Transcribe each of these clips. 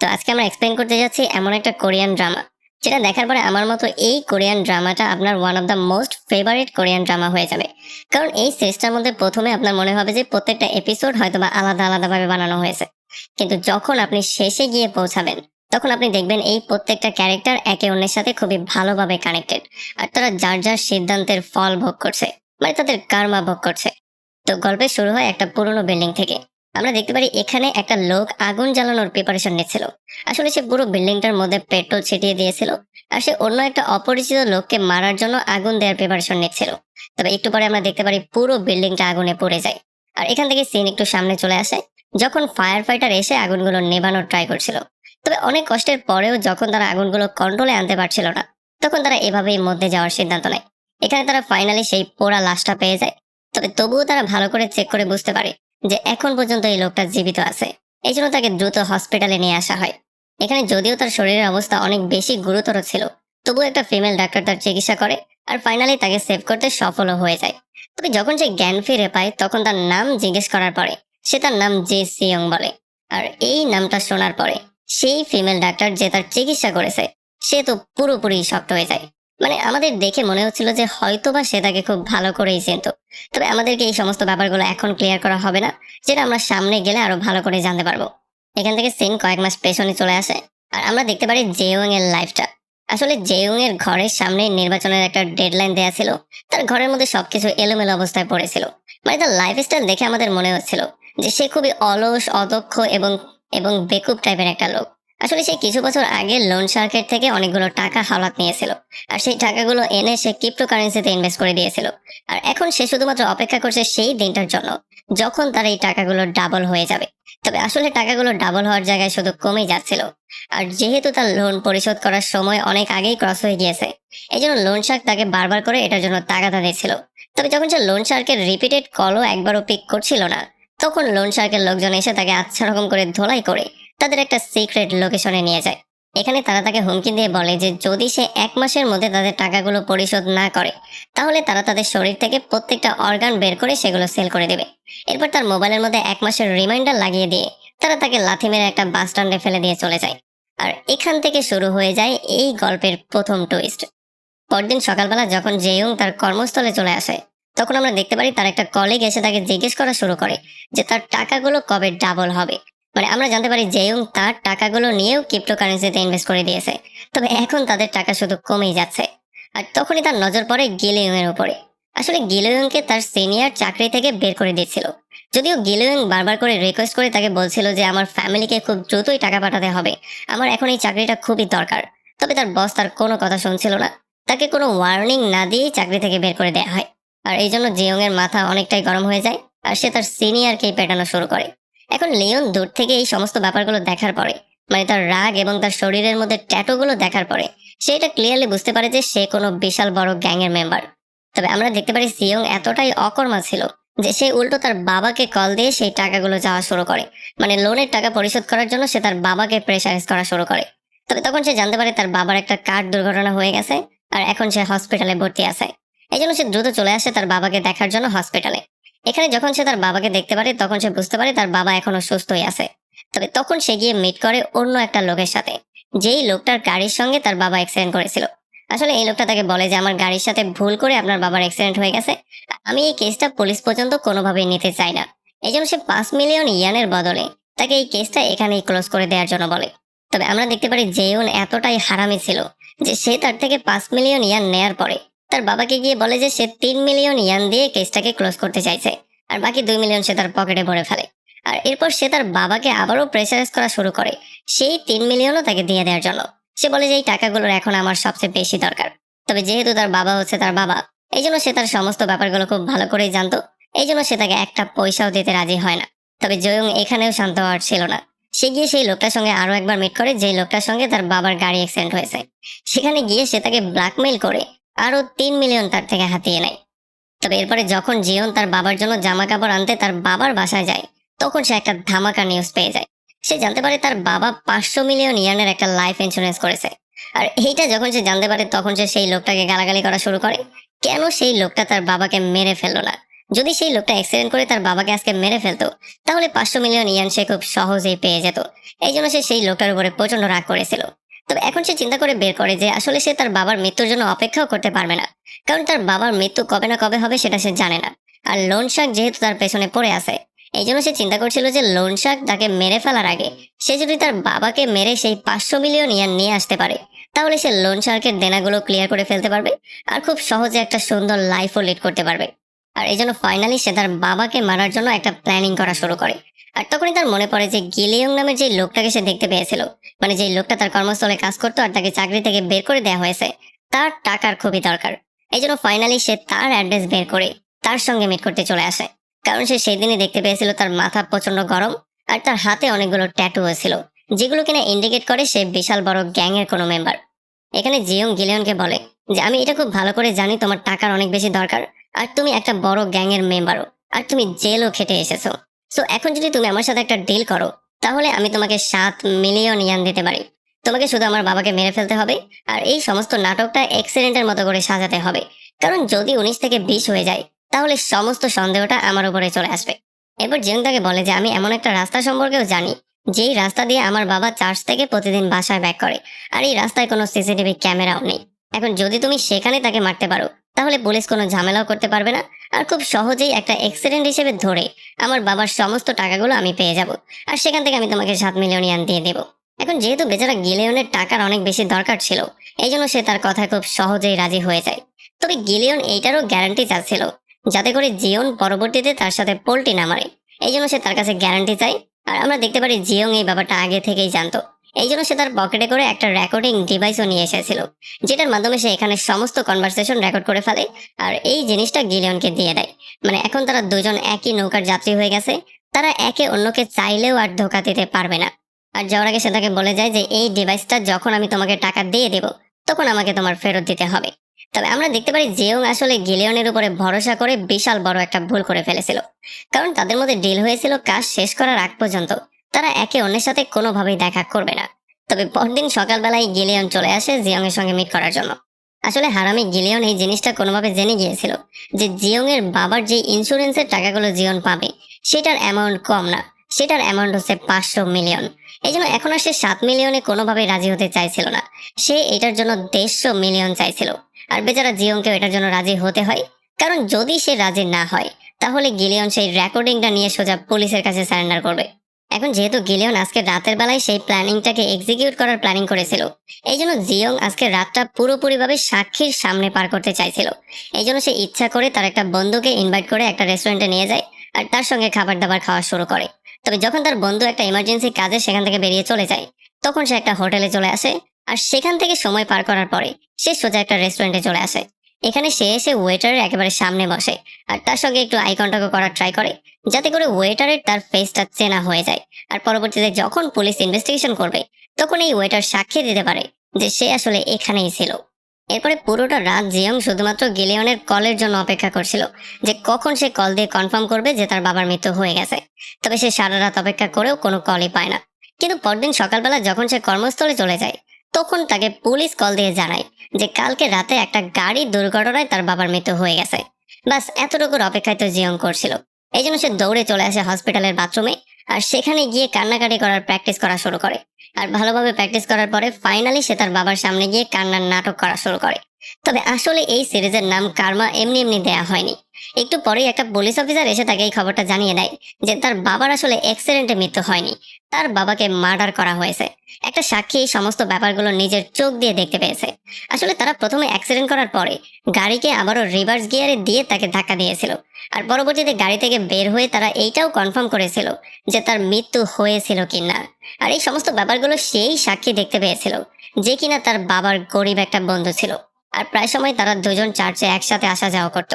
তো আজকে আমরা এক্সপ্লেইন করতে যাচ্ছি এমন একটা কোরিয়ান ড্রামা, যেটা দেখার পরে আমার মতো এই কোরিয়ান ড্রামাটা আপনার one of the most favourite Korean drama হয়ে যাবে। কারণ এই সিরিজটার মধ্যে প্রথমে আপনার মনে হবে যে প্রত্যেকটা এপিসোড হয়তো বা আলাদা আলাদাভাবে বানানো হয়েছে, কিন্তু যখন আপনি শেষে গিয়ে পৌঁছাবেন তখন আপনি দেখবেন এই প্রত্যেকটা ক্যারেক্টার একে অন্যের সাথে খুবই ভালোভাবে কানেক্টেড, আর তারা যার যার সিদ্ধান্তের ফল ভোগ করছে, মানে তাদের কার্মা ভোগ করছে। তো গল্পের শুরু হয় একটা পুরনো বিল্ডিং থেকে। আমরা দেখতে পারি এখানে একটা লোক আগুন জ্বালানোর প্রিপারেশন নিচ্ছিল। আসলে সে পুরো বিল্ডিংটার মধ্যে পেট্রোল ছিটিয়ে দিয়েছিল, আর সে অন্য একটা অপরিচিত লোককে মারার জন্য আগুন দেওয়ার প্রিপারেশন নিচ্ছিল। তবে একটু পরে আমরা দেখতে পারি পুরো বিল্ডিংটা আগুনে পড়ে যায়। আর এখান থেকে সিন একটু সামনে চলে আসে, যখন ফায়ার ফাইটার এসে আগুনগুলো নেভানোর ট্রাই করছিল। তবে অনেক কষ্টের পরেও যখন তারা আগুনগুলো কন্ট্রোলে আনতে পারছিল না, তখন তারা এভাবেই মধ্যে যাওয়ার সিদ্ধান্ত নেয়। এখানে তারা ফাইনালি সেই পোড়া লাশটা পেয়ে যায়। তবে তবুও তারা ভালো করে চেক করে বুঝতে পারে যে এখন পর্যন্ত এই লোকটা জীবিত আছে। এই জন্য তাকে দ্রুত হসপিটালে নিয়ে আসা হয়। এখানে যদিও তার শরীরের অবস্থা অনেক বেশি গুরুতর ছিল, তবুও একটা ফিমেল ডাক্তার তার চিকিৎসা করে, আর ফাইনালি তাকে সেভ করতে সফলও হয়ে যায়। তবে যখন সে জ্ঞান ফিরে পায় তখন তার নাম জিজ্ঞেস করার পরে সে তার নাম জে সিয়ং বলে। আর এই নামটা শোনার পরে সেই ফিমেল ডাক্তার যে তার চিকিৎসা করেছে সে তো পুরোপুরি শক্ত হয়ে যায়। মানে আমাদের দেখে মনে হচ্ছিল যে হয়তোবা সে তাকে খুব ভালো করেই চিনত। তবে আমাদেরকে এই সমস্ত ব্যাপারগুলো এখন ক্লিয়ার করা হবে না, যেটা আমরা সামনে গেলে আরো ভালো করে জানতে পারবো। এখান থেকে সিন কয়েক মাস পেছনে চলে আসে, আর আমরা দেখতে পারি জেউং এর লাইফটা। আসলে জেউং এর ঘরের সামনে নির্বাচনের একটা ডেডলাইন দেয়া ছিল। তার ঘরের মধ্যে সবকিছু এলোমেলো অবস্থায় পড়েছিল। মানে তার লাইফস্টাইল দেখে আমাদের মনে হচ্ছিল যে সে খুবই অলস, অদক্ষ এবং এবং বেকুব টাইপের একটা লোক। আসলে সে কিছু বছর আগে লোন শার্কের থেকে অনেকগুলো টাকা হাওলাত নিয়েছিল, আর সেই টাকাগুলো এনে সে ক্রিপ্টোকারেন্সিতে ইনভেস্ট করে দিয়েছিল। আর এখন সে শুধুমাত্র অপেক্ষা করছে সেই দিনটার জন্য যখন তার এই টাকাগুলো ডাবল হয়ে যাবে। তবে আসলে টাকাগুলো ডাবল হওয়ার জায়গায় শুধু কমেই যাচ্ছিল। আর যেহেতু তার লোন পরিশোধ করার সময় অনেক আগেই ক্রস হয়ে গিয়েছে, এই জন্য লোন শার্ক তাকে বারবার করে এটার জন্য তাগাদা দিচ্ছিল। তবে যখন সে লোন শার্কের রিপিটেড কলও একবারও পিক করছিল না, তখন লোন শার্কের লোকজন এসে তাকে আচ্ছা রকম করে ধোলাই করে তাদের একটা সিক্রেট লোকেশনে নিয়ে যায়। এখানে তারা তাকে হুমকি দিয়ে বলে যে যদি সে 1 মাসের মধ্যে তাদের টাকাগুলো পরিশোধ না করে, তাহলে তারা তাদের শরীর থেকে প্রত্যেকটা অর্গান বের করে সেগুলো সেল করে দেবে। এরপর তার মোবাইলের মধ্যে 1 মাসের রিমাইন্ডার লাগিয়ে দিয়ে তারা তাকে লাথি মেরে একটা বাস স্ট্যান্ডে ফেলে দিয়ে চলে যায়। আর এখান থেকে শুরু হয়ে যায় এই গল্পের প্রথম টুইস্ট। পরদিন সকালবেলা যখন জেয়ং তার কর্মস্থলে চলে আসে, তখন আমরা দেখতে পারি তার একটা কলিগ এসে তাকে জিজ্ঞেস করা শুরু করে যে তার টাকাগুলো কবে ডাবল হবে। মানে আমরা জানতে পারি জেয়ং তার টাকাগুলো নিয়েও ক্রিপ্টোকারেন্সিতে ইনভেস্ট করে দিয়েছে, তবে এখন তাদের টাকা শুধু কমেই যাচ্ছে। আর তখনই তার নজর পড়ে গিলিয়ং এর উপরে। আসলে গিলিয়ংকে তার সিনিয়র চাকরি থেকে বের করে দিচ্ছিল। যদিও গিলিয়ং বারবার করে রিকোয়েস্ট করে তাকে বলছিল যে আমার ফ্যামিলিকে খুব দ্রুতই টাকা পাঠাতে হবে, আমার এখন এই চাকরিটা খুবই দরকার। তবে তার বস তার কোনো কথা শুনছিল না। তাকে কোনো ওয়ার্নিং না দিয়েই চাকরি থেকে বের করে দেওয়া হয়। আর এই জন্য জিয়ং এর মাথা অনেকটাই গরম হয়ে যায়, আর সে তার সিনিয়রকেই পেটানো শুরু করে। এখন লিওন দূর থেকে এই সমস্ত ব্যাপারগুলো দেখার পরে, মানে তার রাগ এবং তার শরীরের মধ্যে ট্যাটুগুলো দেখার পরে সে এটা ক্লিয়ারলি বুঝতে পারে যে সে কোনো বিশাল বড় গ্যাং এর মেম্বার। তবে আমরা দেখতে পারি সিয়ং এতটাই অকর্মা ছিল যে সে উল্টো তার বাবাকে কল দিয়ে সেই টাকাগুলো যাওয়া শুরু করে। মানে লোনের টাকা পরিশোধ করার জন্য সে তার বাবাকে প্রেশারাইজ করা শুরু করে। তবে তখন সে জানতে পারে তার বাবার একটা কার দুর্ঘটনা হয়ে গেছে, আর এখন সে হসপিটালে ভর্তি আছে। এই জন্য সে দ্রুত চলে আসে তার বাবাকে দেখার জন্য হসপিটালে। এখানে যখন সে তার বাবাকে দেখতে পারে তখন সে বুঝতে পারে তার বাবা এখনো সুস্থই আছে। তবে তখন সে গিয়ে মিট করে অন্য একটা লোকের সাথে, যেই লোকটার গাড়ির সঙ্গে তার বাবা অ্যাক্সিডেন্ট করেছিল। আসলে এই লোকটা তাকে বলে যে আমার গাড়ির সাথে ভুল করে আপনার বাবার অ্যাক্সিডেন্ট হয়ে গেছে, আমি এই কেসটা পুলিশ পর্যন্ত কোনোভাবেই নিতে চাই না। এই জন্য সে 5 মিলিয়ন ইয়ানের বদলে তাকে এই কেসটা এখানেই ক্লোজ করে দেওয়ার জন্য বলে। তবে আমরা দেখতে পারি জেউন এতটাই হারামি ছিল যে সে তার থেকে 5 মিলিয়ন ইয়ান নেয়ার পরে তার বাবাকে গিয়ে বলে যে সে 3 মিলিয়ন ইয়ান দিয়ে কেসটাকে ক্লোজ করতে চাইছে, আর বাকি 2 মিলিয়ন সে তার পকেটে ভরে ফেলে। আর এরপর সে তার বাবাকে আবারও প্রেসারাইজ করা শুরু করে সেই 3 মিলিয়নও তাকে দিয়ে দেওয়ার জন্য। সে বলে যে এই টাকাগুলোর এখন আমার সবচেয়ে বেশি দরকার। তবে যেহেতু তার বাবা হচ্ছে তার বাবা, এই জন্য সে তার সমস্ত ব্যাপারগুলো খুব ভালো করেই জানতো। এই জন্য সে তাকে একটা পয়সাও দিতে রাজি হয় না। তবে জয়ং এখানেও শান্ত হওয়ার ছিল না। সে গিয়ে সেই লোকটার সঙ্গে আরো একবার মিট করে, যেই লোকটার সঙ্গে তার বাবার গাড়ি অ্যাক্সিডেন্ট হয়েছে। সেখানে গিয়ে সে তাকে ব্ল্যাকমেইল করে আরো 3 মিলিয়ন তার থেকে হাতিয়ে নেয়। তবে এরপরে যখন জিয়ন তার বাবার জন্য জামা কাপড় আনতে তার বাবার বাসায় যায়, তখন সে একটা ধামাকা নিউজ পেয়ে যায়। সে জানতে পারে তার বাবা 500 মিলিয়ন ইয়ানের একটা লাইফ ইন্স্যুরেন্স করেছে। আর এইটা যখন সে জানতে পারে তখন সে সেই লোকটাকে গালাগালি করা শুরু করে, কেন সেই লোকটা তার বাবাকে মেরে ফেললো না। যদি সেই লোকটা অ্যাক্সিডেন্ট করে তার বাবাকে আজকে মেরে ফেলতো, তাহলে 500 মিলিয়ন ইয়ান সে খুব সহজেই পেয়ে যেত। এই জন্য সে সেই লোকটার উপরে প্রচন্ড রাগ করেছিল। তবে এখন সে চিন্তা করে বের করে যে আসলে সে তার বাবার মৃত্যুর জন্য অপেক্ষাও করতে পারবে না, কারণ তার বাবার মৃত্যু কবে না কবে হবে সেটা সে জানে না। আর লোন শার্ক যেহেতু তার পেছনে পড়ে আছে, এই জন্য সে চিন্তা করছিল যে লোন শার্ক তাকে মেরে ফেলার আগে সে যদি তার বাবাকে মেরে সেই 500 মিলিয়ন ইয়ান নিয়ে আসতে পারে, তাহলে সে লোন শার্কের দেনাগুলো ক্লিয়ার করে ফেলতে পারবে আর খুব সহজে একটা সুন্দর লাইফও লিড করতে পারবে। আর এই জন্য ফাইনালি সে তার বাবাকে মারার জন্য একটা প্ল্যানিং করা শুরু করে। আর তখনই তার মনে পড়ে যে গিলিয়ং নামের যে লোকটাকে সে দেখতে পেয়েছিল, মানে যে লোকটা তার কর্মস্থলে কাজ করতো আর তাকে চাকরি থেকে বের করে দেওয়া হয়েছে, তার টাকার খুবই দরকার। এই জন্য ফাইনালি সে তার অ্যাড্রেস বের করে তার সঙ্গে মিট করতে চলে আসে। কারণ সে সেই দিনই দেখতে পেয়েছিল তার মাথা প্রচন্ড গরম আর তার হাতে অনেকগুলো ট্যাটুও ছিল, যেগুলো কিনা ইন্ডিকেট করে সে বিশাল বড় গ্যাং এর কোনো মেম্বার। এখানে জিয়ং গিলিয়নকে বলে যে আমি এটা খুব ভালো করে জানি তোমার টাকার অনেক বেশি দরকার, আর তুমি একটা বড় গ্যাং এর মেম্বারও, আর তুমি জেলও খেটে এসেছো। সো এখন যদি তুমি আমার সাথে একটা ডিল করো, তাহলে আমি তোমাকে 7 মিলিয়ন ইয়ান দিতে পারি। তোমাকে শুধু আমার বাবাকে মেরে ফেলতে হবে, আর এই সমস্ত নাটকটা অ্যাক্সিডেন্টের মতো করে সাজাতে হবে। কারণ যদি 19 থেকে 20 হয়ে যায়, তাহলে সমস্ত সন্দেহটা আমার উপরে চলে আসবে। এরপর জিয়ং তাকে বলে যে আমি এমন একটা রাস্তা সম্পর্কেও জানি, যেই রাস্তা দিয়ে আমার বাবা চার্চ থেকে প্রতিদিন বাসায় ব্যাক করে, আর এই রাস্তায় কোনো সিসিটিভি ক্যামেরাও নেই। এখন যদি তুমি সেখানে তাকে মারতে পারো, তাহলে পুলিশ কোনো ঝামেলাও করতে পারবে না, আর খুব সহজেই একটা অ্যাক্সিডেন্ট হিসেবে ধরে আমার বাবার সমস্ত টাকাগুলো আমি পেয়ে যাব, আর সেখান থেকে আমি তোমাকে 7 মিলিয়ন ইয়ান দিয়ে দেবো। এখন যেহেতু বেচারা গিলিয়নের টাকার অনেক বেশি দরকার ছিল, এই জন্য সে তার কথায় খুব সহজেই রাজি হয়ে যায়। তবে গিলিয়ন এইটারও গ্যারান্টি চাচ্ছিল, যাতে করে জিয়ন পরবর্তীতে তার সাথে পোল্টি না মারে। এই জন্য সে তার কাছে গ্যারান্টি চায়। আর আমরা দেখতে পারি জিয়ং এই ব্যাপারটা আগে থেকেই জানতো। এই জন্য সে তার পকেটে করে একটা রেকর্ডিং ডিভাইসও নিয়ে এসেছিল, যেটার মাধ্যমে সে এখানে সমস্ত কনভারসেশন রেকর্ড করে ফেলে আর এই জিনিসটা গিলিয়নকে দিয়ে দেয়। মানে এখন তারা দুজন একই নৌকার যাত্রী হয়ে গেছে, তারা একে অন্যকে চাইলেও আর ধোকা দিতে পারবে না। আর যাওয়ার আগে সে তাকে বলে যায় যে এই ডিভাইসটা যখন আমি তোমাকে টাকা দিয়ে দেব, তখন আমাকে তোমার ফেরত দিতে হবে। তবে আমরা দেখতে পারি জিয়ং আসলে গিলিয়নের উপরে ভরসা করে বিশাল বড় একটা ভুল করে ফেলেছিল। কারণ তাদের মধ্যে ডিল হয়েছিল কাজ শেষ করার আগ পর্যন্ত তারা একে অন্যের সাথে কোনোভাবেই দেখা করবে না। তবে পরদিন সকালবেলায় গিলিয়ন চলে আসে জিয়ং এর সঙ্গে মিট করার জন্য। আসলে হারামি গিলিয়ন এই জিনিসটা কোনোভাবে জেনে গিয়েছিল যে জিয়ং এর বাবার যে ইন্স্যুরেন্সের টাকাগুলো জিয়ন পাবে, সেটার অ্যামাউন্ট কম না, সেটার অ্যামাউন্ট হচ্ছে 500 মিলিয়ন। এই জন্য এখন আর সে 7 মিলিয়নে কোনোভাবেই রাজি হতে চাইছিল না, সে এটার জন্য 150 মিলিয়ন চাইছিল। আর বেচারা জিয়ংকেও এটার জন্য রাজি হতে হয়, কারণ যদি সে রাজি না হয়, তাহলে গিলিয়ন সেই রেকর্ডিংটা নিয়ে সোজা পুলিশের কাছে সারেন্ডার করবে। এখন যেহেতু গিলিয়ন আজকে রাতের বেলায় সেই প্ল্যানিংটাকে এক্সিকিউট করার প্ল্যানিং করেছিল, এই জন্য জিয়ং আজকে রাতটা পুরোপুরিভাবে সাক্ষীর সামনে পার করতে চাইছিল। এই জন্য সে ইচ্ছা করে তার একটা বন্ধুকে ইনভাইট করে একটা রেস্টুরেন্টে নিয়ে যায় আর তার সঙ্গে খাবার দাবার খাওয়া শুরু করে। তবে যখন তার বন্ধু একটা ইমার্জেন্সি কাজে সেখান থেকে বেরিয়ে চলে যায়, তখন সে একটা হোটেলে চলে আসে। আর সেখান থেকে সময় পার করার পরে সে সোজা একটা রেস্টুরেন্টে চলে আসে। এখানে সে এসে ওয়েটারের একেবারে সামনে বসে আর তার সঙ্গে একটু আই কন্টাক্ট করার ট্রাই করে, যাতে করে ওয়েটারের তার ফেসটা চেনা হয়ে যায়। আর পরবর্তীতে যখন পুলিশ ইনভেস্টিগেশন করবে, তখন এই ওয়েটার সাক্ষী দিতে পারে যে সে আসলে এখানেই ছিল। এরপরে পুরোটা রাত জিয়ং শুধুমাত্র গিলিয়নের কলের জন্য অপেক্ষা করছিল, যে কখন সে কল দিয়ে কনফার্ম করবে যে তার বাবার মৃত্যু হয়ে গেছে। তবে সে সারা রাত অপেক্ষা করেও কোনো কলই পায় না। কিন্তু পরদিন সকালবেলা যখন সে কর্মস্থলে চলে যায়, তখন তাকে পুলিশ কল দিয়ে জানায় যে কালকে রাতে একটা গাড়ি দুর্ঘটনায় তার বাবার মৃত্যু হয়ে গেছে। বাস এতটুকুর অপেক্ষায় তো জিয়ং করছিল। এই জন্য সে দৌড়ে চলে আসে হসপিটালের বাথরুমে আর সেখানে গিয়ে কান্নাকাটি করার প্র্যাকটিস করা শুরু করে। আর ভালোভাবে প্র্যাকটিস করার পরে ফাইনালি সে তার বাবার সামনে গিয়ে কান্নার নাটক করা শুরু করে। তবে আসলে এই সিরিজের নাম কার্মা এমনি এমনি দেয়া হয়নি। একটু পরেই একটা পুলিশ অফিসার এসে তাকে এই খবরটা জানিয়ে দেয় যে তার বাবার আসলে অ্যাক্সিডেন্টে মৃত্যু হয়নি, তার বাবাকে মার্ডার করা হয়েছে। একটা সাক্ষী এই সমস্ত ব্যাপারগুলো নিজের চোখ দিয়ে দেখতে পেয়েছে। আসলে তারা প্রথমে অ্যাক্সিডেন্ট করার পরে গাড়িকে আবারও রিভার্স গিয়ারে দিয়ে তাকে ধাক্কা দিয়েছিল, আর পরবর্তীতে গাড়ি থেকে বের হয়ে তারা এইটাও কনফার্ম করেছিল যে তার মৃত্যু হয়েছিল কিনা। আর এই সমস্ত ব্যাপারগুলো সেই সাক্ষী দেখতে পেয়েছিল যে কিনা তার বাবার গরিব একটা বন্ধু ছিল, আর প্রায় সময় তারা দুজন চার্চে একসাথে আসা যাওয়া করত।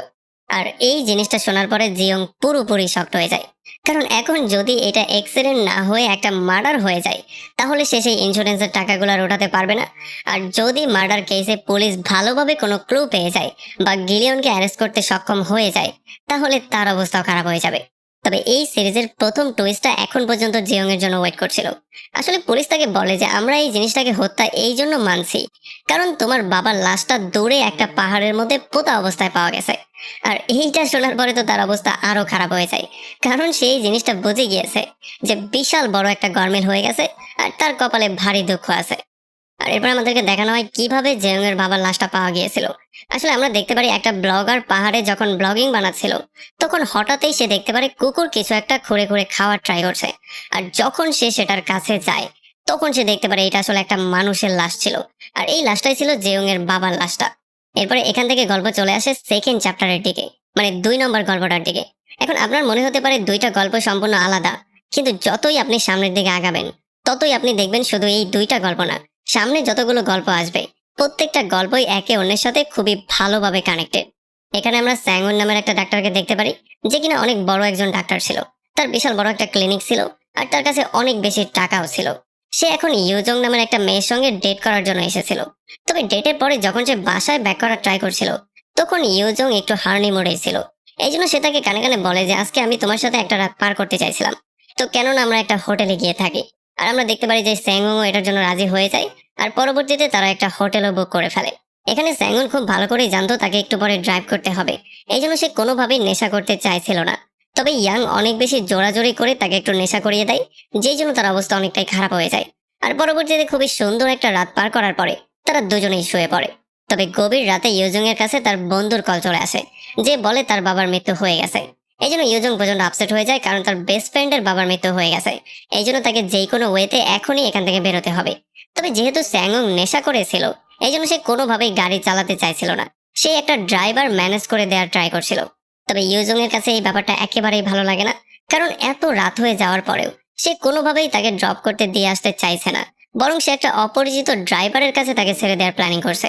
আর এই জিনিসটা শোনার পরে জিয়ং পুরোপুরি শক্ট হয়ে যায়, কারণ এখন যদি এটা অ্যাক্সিডেন্ট না হয়ে একটা মার্ডার হয়ে যায়, তাহলে সে সেই ইন্স্যুরেন্সের টাকাগুলো আর ওঠাতে পারবে না। আর যদি মার্ডার কেসে পুলিশ ভালোভাবে কোনো ক্লু পেয়ে যায় বা গিলিয়নকে অ্যারেস্ট করতে সক্ষম হয়ে যায়, তাহলে তার অবস্থাও খারাপ হয়ে যাবে। তবে এই সিরিজের প্রথম টুইস্টটা এখন পর্যন্ত জিয়ং এর জন্য ওয়েট করছিল। আসলে পুলিশ তাকে বলে যে আমরা এই জিনিসটাকে হত্যা এই জন্য মানছি কারণ তোমার বাবার লাশটা দূরে একটা পাহাড়ের মধ্যে পোতা অবস্থায় পাওয়া গেছে। আর এইটা শোনার পরে তো তার অবস্থা আরো খারাপ হয়ে যায়, কারণ সে এই জিনিসটা বুঝে গিয়েছে যে বিশাল বড় একটা গরমিল হয়ে গেছে আর তার কপালে ভারী দুঃখ আছে। আর এরপর আমাদেরকে দেখানো হয় কিভাবে জেয়ং এর বাবার লাশটা পাওয়া গিয়েছিল। আসলে আমরা দেখতে পারি একটা ব্লগার পাহাড়ে যখন ব্লগিং বানাচ্ছিল তখন হঠাৎই সে দেখতে পারে কুকুর কিছু একটা খুঁড়ে খুঁড়ে খাওয়ার ট্রাই করছে। আর যখন সে সেটার কাছে যায় তখন সে দেখতে পারে এটা আসলে একটা মানুষের লাশ ছিল, আর এই লাশটাই ছিল জেয়ং এর বাবার লাশটা। এরপরে এখান থেকে গল্প চলে আসে সেকেন্ড চ্যাপ্টারের দিকে, মানে 2 নম্বর গল্পটার দিকে। এখন আপনার মনে হতে পারে দুইটা গল্প সম্পূর্ণ আলাদা, কিন্তু যতই আপনি সামনের দিকে আগাবেন ততই আপনি দেখবেন শুধু এই দুইটা গল্প না, সামনে যতগুলো গল্প আসবে প্রত্যেকটা গল্পই একে অন্যের সাথে খুবই ভালোভাবে কানেক্টেড। এখানে আমরা স্যাংউন নামের একটা ডাক্তারকে দেখতে পারি, যে কিনা অনেক বড় একজন ডাক্তার ছিল। তার বিশাল বড় একটা ক্লিনিক ছিল আর তার কাছে অনেক বেশি টাকাও ছিল। সে এখন ইউজং নামের একটা মেয়ের সঙ্গে ডেট করার জন্য এসেছিল। তবে ডেটের পরে যখন সে বাসায় ব্যাক করার ট্রাই করছিল তখন ইউজং একটু হার্নি মোড়ে ছিল। এই জন্য সে তাকে কানে কানে বলে যে আজকে আমি তোমার সাথে একটা রাত পার করতে চাইছিলাম, তো কেননা আমরা একটা হোটেলে গিয়ে থাকি। আর আমরা দেখতে পারি যে স্যাংউংও এটার জন্য রাজি হয়ে যায় আর পরবর্তীতে তারা একটা হোটেলও বুক করে ফেলে। এখানে স্যাংউন খুব ভালো করেই জানতো তাকে একটু পরে ড্রাইভ করতে হবে, এই জন্য সে কোনোভাবেই নেশা করতে চাইছিল না। তবে ইয়াং অনেক বেশি জোরাজোরি করে তাকে একটু নেশা করিয়ে দেয়, যেই জন্য তার অবস্থা অনেকটাই খারাপ হয়ে যায়। আর পরবর্তীতে খুবই সুন্দর একটা রাত পার করার পরে তারা দুজনেই শুয়ে পড়ে। তবে গভীর রাতে ইউজং এর কাছে তার বন্ধুর কল চলে আসে, যে বলে তার বাবার মৃত্যু হয়ে গেছে। এই জন্য ইউজং প্রচন্ড আপসেট হয়ে যায়, কারণ তার বেস্ট ফ্রেন্ডের বাবার মৃত্যু হয়ে গেছে। এই জন্য তাকে যে কোনো ওয়েতে এখনই এখান থেকে বেরোতে হবে। তবে যেহেতু স্যাংউং নেশা করেছিল এই জন্য সে কোনোভাবেই গাড়ি চালাতে চাইছিল না, সে একটা ড্রাইভার ম্যানেজ করে দেওয়ার ট্রাই করছিল। তবে ইউজং এর কাছে এই ব্যাপারটা একেবারেই ভালো লাগে না, কারণ এত রাত হয়ে যাওয়ার পরেও সে কোনোভাবেই তাকে ড্রপ করতে দিয়ে আসতে চাইছে না, বরং সে একটা অপরিচিত ড্রাইভারের কাছে তাকে ছেড়ে দেওয়ার প্ল্যানিং করছে।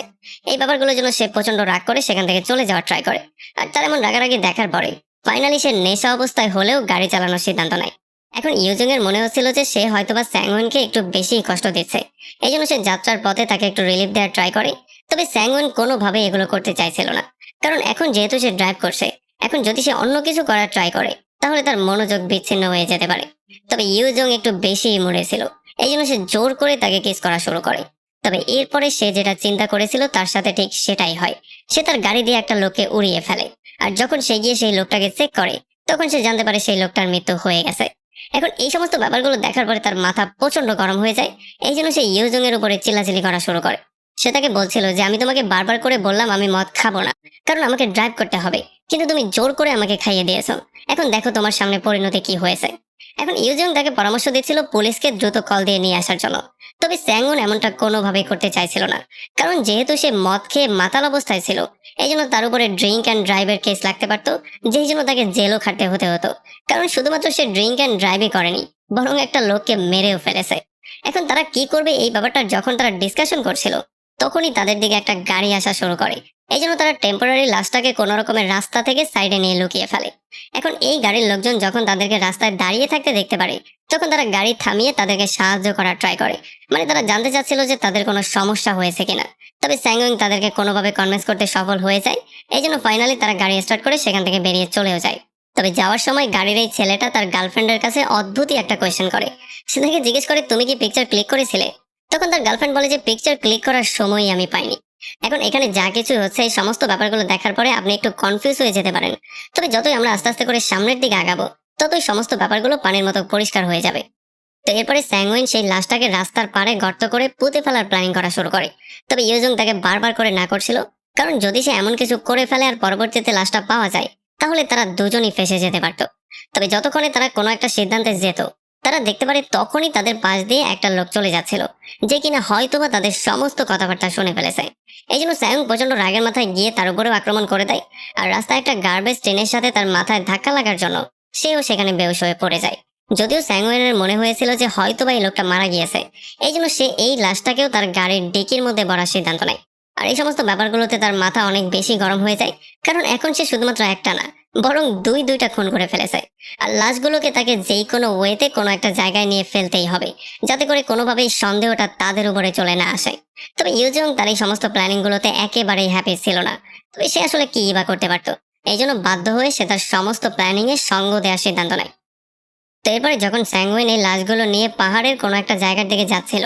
এই ব্যাপারগুলোর জন্য সে প্রচন্ড রাগ করে সেখান থেকে চলে যাওয়ার ট্রাই করে। আর তার এমন রাগারাগি দেখার পরে ফাইনালি সে নেশা অবস্থায় হলেও গাড়ি চালানোর সিদ্ধান্ত নেয়। এখন ইউজং এর মনে হচ্ছিল যে সে হয়তোবা স্যাংউনকে একটু বেশি কষ্ট দিচ্ছে, এই জন্য সে যাত্রার পথে তাকে একটু রিলিফ দেওয়ার ট্রাই করে। তবে স্যাংউন কোনোভাবে এগুলো করতে চাইছিল না, কারণ এখন যেহেতু সে ড্রাইভ করছে, এখন যদি সে অন্য কিছু করার ট্রাই করে তাহলে তার মনোযোগ বিচ্ছিন্ন হয়ে যেতে পারে। তবে ইউজং একটু বেশি মরেছিল, এই জন্য সে জোর করে তাকে কিস করা শুরু করে। তবে এরপরে সে যেটা চিন্তা করেছিল তার সাথে ঠিক সেটাই হয়, সে তার গাড়ি দিয়ে একটা লোককে উড়িয়ে ফেলে। আর যখন সে গিয়ে সেই লোকটাকে চেক করে তখন সে জানতে পারে সেই লোকটার মৃত্যু হয়ে গেছে। এখন এই সমস্ত ব্যাপারগুলো দেখার পরে তার মাথা প্রচন্ড গরম হয়ে যায়, এই জন্য সে ইউজং এর উপরে চিল্লাচিল্লি করা শুরু করে। সে তাকে বলছিল যে আমি তোমাকে বারবার করে বললাম আমি মদ খাবো না, কারণ আমাকে ড্রাইভ করতে হবে, কিন্তু তুমি জোর করে আমাকে খাইয়ে দিয়েছো। এখন দেখো তোমার সামনে পরিণতি কি হয়েছে। এখন ইউজং তাকে পরামর্শ দিচ্ছিল পুলিশকে দ্রুত কল দিয়ে নিয়ে আসার জন্য। তবে স্যাংউন এমনটা কোনোভাবেই করতে চাইছিল না, কারণ যেহেতু সে মদ খেয়ে মাতাল অবস্থায় ছিল এই জন্য তার উপরে ড্রিঙ্ক অ্যান্ড ড্রাইভের কেস লাগতে পারতো, যেই জন্য তাকে জেলও খাটতে হতে হতো। কারণ শুধুমাত্র সে ড্রিঙ্ক অ্যান্ড ড্রাইভই করেনি, বরং একটা লোককে মেরেও ফেলেছে। এখন তারা কি করবে এই ব্যাপারটা যখন তারা ডিসকাশন করছিল তখনই তাদের দিকে একটা গাড়ি আসা শুরু করে। এই জন্য তারা টেম্পোরারি লাশটাকে কোনো রকমের রাস্তা থেকে সাইডে নিয়ে লুকিয়ে ফেলে। এখন এই গাড়ির লোকজন যখন তাদেরকে রাস্তায় দাঁড়িয়ে থাকতে দেখতে পারে তখন তারা গাড়ি থামিয়ে তাদেরকে সাহায্য করার ট্রাই করে, মানে তারা জানতে চাচ্ছিল যে তাদের কোনো সমস্যা হয়েছে কিনা। তবে স্যাংউং তাদেরকে কোনোভাবে কনভিন্স করতে সফল হয়ে যায়, এই জন্য ফাইনালি তারা গাড়ি স্টার্ট করে সেখান থেকে বেরিয়ে চলেও যায়। তবে যাওয়ার সময় গাড়ির এই ছেলেটা তার গার্লফ্রেন্ডের কাছে অদ্ভুতই একটা কোয়েশ্চেন করে। সে তাকে জিজ্ঞেস করে তুমি কি পিকচার ক্লিক করেছিলে? তখন তার গার্লফ্রেন্ড বলে যে পিকচার ক্লিক করার সময়ই আমি পাইনি। এখন এখানে যা কিছু হচ্ছে এই সমস্ত ব্যাপারগুলো দেখার পরে আপনি একটু কনফিউজ হয়ে যেতে পারেন, তবে যতই আমরা আস্তে আস্তে করে সামনের দিকে আগাবো ততই সমস্ত ব্যাপারগুলো পানির মতো পরিষ্কার হয়ে যাবে। তো এরপরে স্যাংউইন সেই লাশটাকে রাস্তার পাড়ে গর্ত করে পুঁতে ফেলার প্ল্যানিং করা শুরু করে। তবে ইউজং তাকে বারবার করে না করছিল, কারণ যদি সে এমন কিছু করে ফেলে আর পরবর্তীতে লাশটা পাওয়া যায় তাহলে তারা দুজনই ফেসে যেতে পারত। তবে যতক্ষণে তারা কোনো একটা সিদ্ধান্তে যেত তারা দেখতে পারে তখনই তাদের পাশ দিয়ে একটা লোক চলে যাচ্ছিল, যে কিনা হয়তোবা তাদের সমস্ত কথাবার্তা শুনে ফেলেছে। এই জন্য স্যাং প্রচন্ড রাগের মাথায় গিয়ে তার উপরেও আক্রমণ করে দেয়। আর রাস্তায় একটা গার্বেজ ট্রেনের সাথে তার মাথায় ধাক্কা লাগার জন্য সেও সেখানে বেহুশ হয়ে পড়ে যায়। যদিও স্যাংওয়েনের মনে হয়েছিল যে হয়তোবা এই লোকটা মারা গিয়েছে, এই জন্য সে এই লাশটাকেও তার গাড়ির ডিকির মধ্যে ভরার সিদ্ধান্ত নেয়। আর এই সমস্ত ব্যাপারগুলোতে তার মাথা অনেক বেশি গরম হয়ে যায়, কারণ এখন সে শুধুমাত্র একটা না বরং দুইটা খুন করে ফেলেছে। আর লাশগুলোকে তাকে যেই কোনো ওয়েতে কোনো একটা জায়গায় নিয়ে ফেলতেই হবে, যাতে করে কোনোভাবেই সন্দেহটা তাদের উপরে চলে না আসে। তবে ইউজং তার এই সমস্ত প্ল্যানিং গুলোতে একেবারেই হ্যাপি ছিল না। তবে সে আসলে কি বা করতে পারতো, এই জন্য বাধ্য হয়ে সে তার সমস্ত প্ল্যানিং এ সঙ্গ দেওয়ার সিদ্ধান্ত নেয়। তো এরপরে যখন স্যাঙ্গুইন এই লাশগুলো নিয়ে পাহাড়ের কোনো একটা জায়গার দিকে যাচ্ছিল,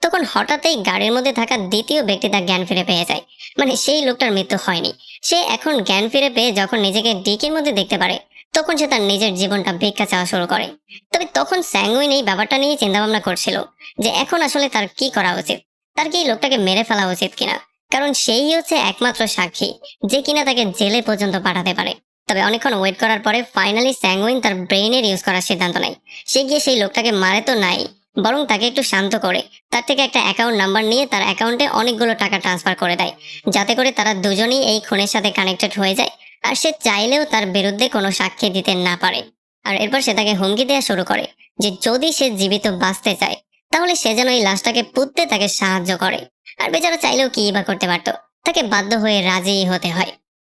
তখন হঠাৎই গাড়ির মধ্যে থাকা দ্বিতীয় ব্যক্তি তার জ্ঞান ফিরে পেয়ে যায়। মানে সেই লোকটার মৃত্যু হয়নি, সে এখন জ্ঞান ফিরে পেয়ে যখন নিজেকে ডিকির মধ্যে দেখতে পারে, তখন সে তার নিজের জীবনটা ভিক্ষা চাওয়া শুরু করে। তবে তখন স্যাঙ্গুইন এই ব্যাপারটা নিয়ে চিন্তা ভাবনা করছিল যে এখন আসলে তার কি করা উচিত, তার কি এই লোকটাকে মেরে ফেলা উচিত কিনা, কারণ সেই হচ্ছে একমাত্র সাক্ষী যে কিনা তাকে জেলে পর্যন্ত পাঠাতে পারে। তবে অনেকক্ষণ ওয়েট করার পরে ফাইনালি স্যাঙ্গুইন তার ব্রেইনের ইউজ করার সিদ্ধান্ত নেয়। সে গিয়ে সেই লোকটাকে মারে তো নাই, বরং তাকে একটু শান্ত করে তার থেকে একটা অ্যাকাউন্ট নাম্বার নিয়ে তার অ্যাকাউন্টে অনেকগুলো টাকা ট্রান্সফার করে দেয়, যাতে করে তারা দুজনেই এই খুনের সাথে কানেক্টেড হয়ে যায় আর সে চাইলেও তার বিরুদ্ধে কোনো সাক্ষী দিতে না পারে। আর এরপর সে তাকে হুমকি দেওয়া শুরু করে যে যদি সে জীবিত বাঁচতে চায় তাহলে সে যেন এই লাশটাকে পুঁততে তাকে সাহায্য করে। আর বেচারা চাইলেও কি বা করতে পারতো, তাকে বাধ্য হয়ে রাজি হতে হয়।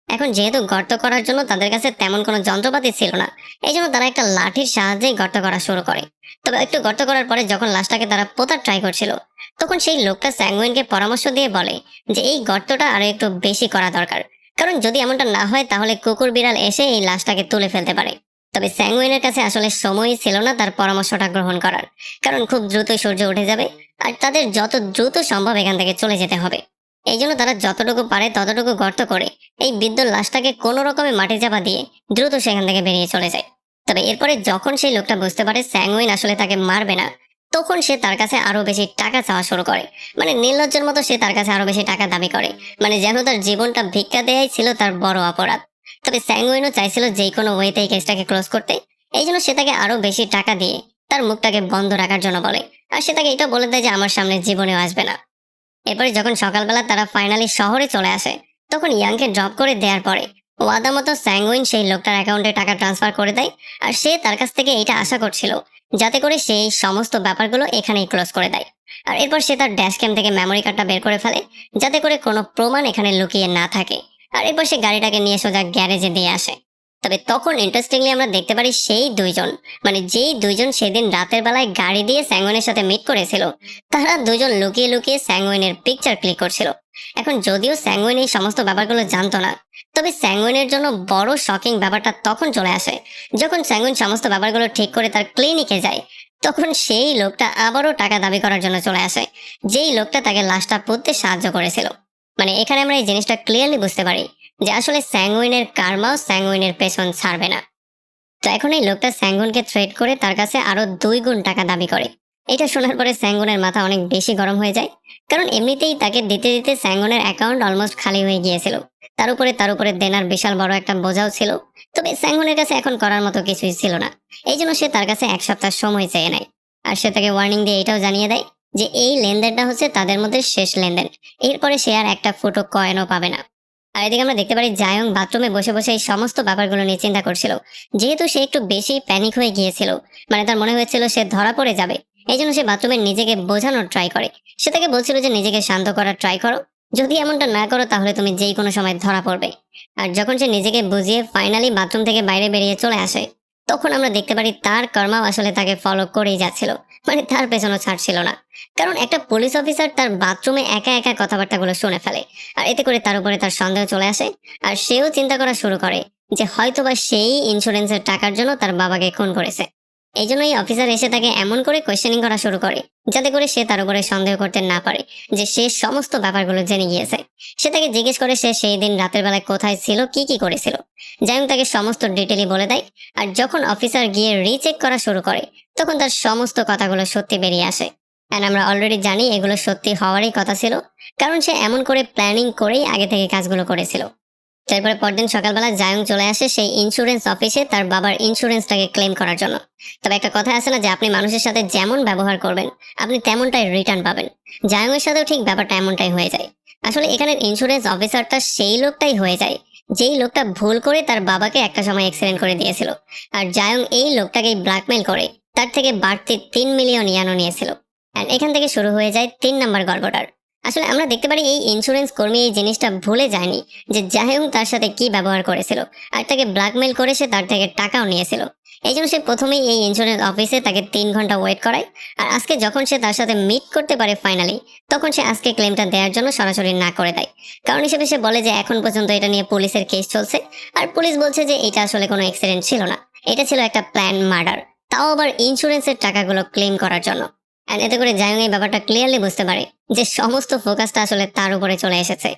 এখন যেহেতু গর্ত করার জন্য তাদের কাছে তেমন কোনো যন্ত্রপাতি ছিল না, এই জন্য তারা একটা লাঠির সাহায্যেই গর্ত করা শুরু করে। তবে একটু গর্ত করার পরে যখন লাশটাকে তারা পোতার ট্রাই করছিল, তখন সেই লোকটা স্যাঙ্গুইনকে পরামর্শ দিয়ে বলে যে এই গর্তটা আরো একটু বেশি করা দরকার, কারণ যদি এমনটা না হয় তাহলে কুকুর বিড়াল এসে এই লাশটাকে তুলে ফেলতে পারে। তবে স্যাঙ্গুইনের কাছে আসলে সময়ই ছিল না তার পরামর্শটা গ্রহণ করার, কারণ খুব দ্রুতই সূর্য উঠে যাবে আর তাদের যত দ্রুত সম্ভব এখান থেকে চলে যেতে হবে। এই জন্য তারা যতটুকু পারে ততটুকু গর্ত করে এই বৃদ্ধ লাশটাকে কোনো রকমে মাটি চাপা দিয়ে দ্রুত সেখান থেকে বেরিয়ে চলে যায়। তবে এরপরে যখন সেই লোকটা বুঝতে পারে স্যাঙ্গুইন আসলে তাকে মারবে না, তখন সে তার কাছে আরো বেশি টাকা চাওয়া শুরু করে। মানে নির্লজ্জের মতো সে তার কাছে আরো বেশি টাকা দাবি করে, মানে যেন তার জীবনটা ভিক্ষা দেয়াই ছিল তার বড় অপরাধ। তবে স্যাঙ্গুইনও চাইছিল যে কোনো ওয়েতে এই কেসটাকে ক্লোজ করতে, এই জন্য সে তাকে আরো বেশি টাকা দিয়ে তার মুখটাকে বন্ধ রাখার জন্য বলে। আর সে তাকে এটা বলে দেয় যে আমার সামনে জীবনেও আসবে না। এরপরে যখন সকালবেলা তারা ফাইনালি শহরে চলে আসে, তখন ইয়াংকে ড্রপ করে দেওয়ার পরে ওয়াদা মতো স্যাঙ্গুইন সেই লোকটার অ্যাকাউন্টে টাকা ট্রান্সফার করে দেয়। আর সে তার কাছ থেকে এটা আশা করছিল যাতে করে সেই সমস্ত ব্যাপারগুলো এখানেই ক্লোজ করে দেয়। আর এরপর সে তার ড্যাশ ক্যাম থেকে মেমোরি কার্ডটা বের করে ফেলে যাতে করে কোনো প্রমাণ এখানে লুকিয়ে না থাকে। আর এরপর সে গাড়িটাকে নিয়ে সোজা গ্যারেজে দিয়ে আসে। তবে তখন ইন্টারেস্টিংলি আমরা দেখতে পারি সেই দুইজন, মানে যেই দুইজন সেদিন রাতের বেলায় গাড়ি দিয়ে স্যাঙ্গুইনের সাথে মিট করেছিল, তারা দুজন লুকিয়ে লুকিয়ে স্যাঙ্গুইনের পিকচার ক্লিক করছিল। এখন যদিও স্যাঙ্গুইন এই সমস্ত ব্যাপারগুলো জানতো না, তবে স্যাঙ্গুইনের জন্য বড় শকিং ব্যাপারটা তখন চলে আসে যখন স্যাঙ্গুইন সমস্ত ব্যাপারগুলো ঠিক করে তার ক্লিনিকে যায়। তখন সেই লোকটা আবারও টাকা দাবি করার জন্য চলে আসে, যেই লোকটা তাকে লাশটা পুঁততে সাহায্য করেছিল। মানে এখানে আমরা এই জিনিসটা ক্লিয়ারলি বুঝতে পারি যে আসলে স্যাঙ্গুইনের কার্মাও স্যাঙ্গুইনের পেছন ছাড়বে না। তো এখন এই লোকটা স্যাঙ্গুনকে থ্রেট করে তার কাছে আরো 2 গুণ টাকা দাবি করে। এটা শোনার পরে স্যাঙ্গুনের মাথা অনেক বেশি গরম হয়ে যায়, কারণ এমনিতেই তাকে দিতে দিতে স্যাঙ্গুনের অ্যাকাউন্ট অলমোস্ট খালি হয়ে গিয়েছিল। তার উপরে দেনার বিশাল বড় একটা বোঝাও ছিল। তবে স্যাঙ্গুনের কাছে এখন করার মতো কিছুই ছিল না, এই জন্য সে তার কাছে 1 সপ্তাহ সময় চেয়ে নেয়। আর সে তাকে ওয়ার্নিং দিয়ে এটাও জানিয়ে দেয় যে এই লেনদেনটা হচ্ছে তাদের মধ্যে শেষ লেনদেন, এরপরে সে আর একটা ফুটো কয়েনও পাবে না। আর এদিকে আমরা দেখতে পারি জায়ং বাথরুমে বসে বসে এই সমস্ত ব্যাপারগুলো নিয়ে চিন্তা করছিল। যেহেতু সে একটু বেশি প্যানিক হয়ে গিয়েছিল, মানে তার মনে হয়েছিল সে ধরা পড়ে যাবে, এই জন্য সে বাথরুমে নিজেকে বোঝানোর ট্রাই করে। সে তাকে বলছিল যে নিজেকে শান্ত করার ট্রাই করো, যদি এমনটা না করো তাহলে তুমি যেই কোনো সময় ধরা পড়বে। আর যখন সে নিজেকে বুঝিয়ে ফাইনালি বাথরুম থেকে বাইরে বেরিয়ে চলে আসে, তখন আমরা দেখতে পারি তার কর্মাও আসলে তাকে ফলো করেই যাচ্ছিল, মানে তার পেছনও ছাড়ছিল না। কারণ একটা পুলিশ অফিসার তার বাথরুমে একা একা কথাবার্তাগুলো শুনে ফেলে, আর এতে করে তার উপরে তার সন্দেহ চলে আসে। আর সেও চিন্তা করা শুরু করে যে হয়তোবা সেই ইন্স্যুরেন্সের টাকার জন্য তার বাবাকে খুন করেছে। এই জন্য এই অফিসার এসে তাকে এমন করে কোয়েশ্চেনিং করা শুরু করে যাতে করে সে তার উপরে সন্দেহ করতে না পারে যে সে সমস্ত ব্যাপারগুলো জেনে গিয়েছে। সে তাকে জিজ্ঞেস করে সে সেই দিন রাতের বেলায় কোথায় ছিল, কি কি করেছিল। যাই তাকে সমস্ত ডিটেলই বলে দেয়। আর যখন অফিসার গিয়ে রিচেক করা শুরু করে, তখন তার সমস্ত কথাগুলো সত্যি বেরিয়ে আসে। এন্ড আমরা অলরেডি জানি এগুলো সত্যি হওয়ারই কথা ছিল, কারণ সে এমন করে প্ল্যানিং করেই আগে থেকে কাজগুলো করেছিল। তারপরে পরদিন সকালবেলা জায়ং চলে আসে সেই ইন্স্যুরেন্স অফিসে তার বাবার ইন্স্যুরেন্সটাকে ক্লেম করার জন্য। তবে একটা কথা আছে না যে আপনি মানুষের সাথে যেমন ব্যবহার করবেন আপনি তেমনটাই রিটার্ন পাবেন। জায়ং এর সাথেও ঠিক ব্যাপারটা এমনটাই হয়ে যায়। আসলে এখানের ইন্স্যুরেন্স অফিসারটা সেই লোকটাই হয়ে যায় যেই লোকটা ভুল করে তার বাবাকে একটা সময় অ্যাক্সিডেন্ট করে দিয়েছিল। আর জায়ং এই লোকটাকে ব্ল্যাকমেইল করে তার থেকে বাড়তি 3 মিলিয়ন ইয়ানো নিয়েছিল। এন্ড এখান থেকে শুরু হয়ে যায় 3 নম্বর গল্পটার। আসলে আমরা দেখতে পারি এই ইন্স্যুরেন্স কর্মী এই জিনিসটা ভুলে যায়নি যে জাহেং তার সাথে কি ব্যবহার করেছিল, আর তাকে ব্ল্যাকমেইল করে সে তার থেকে টাকাও নিয়েছিল। এই জন্য সে প্রথমেই এই ইন্স্যুরেন্স অফিসে তাকে 3 ঘন্টা ওয়েট করায়। আর আজকে যখন সে তার সাথে মিট করতে পারে ফাইনালি, তখন সে আজকে ক্লেমটা দেওয়ার জন্য সরাসরি না করে দেয়। কারণ হিসেবে সে বলে যে এখন পর্যন্ত এটা নিয়ে পুলিশের কেস চলছে, আর পুলিশ বলছে যে এটা আসলে কোনো অ্যাক্সিডেন্ট ছিল না, এটা ছিল একটা প্ল্যান মার্ডার, তাও আবার ইন্স্যুরেন্সের টাকাগুলো ক্লেম করার জন্য। আর এতে করে জায়ং এই ব্যাপারটা ক্লিয়ারলি বুঝতে পারে যে সমস্ত ফোকাসটা আসলে তার উপরে চলে এসেছে।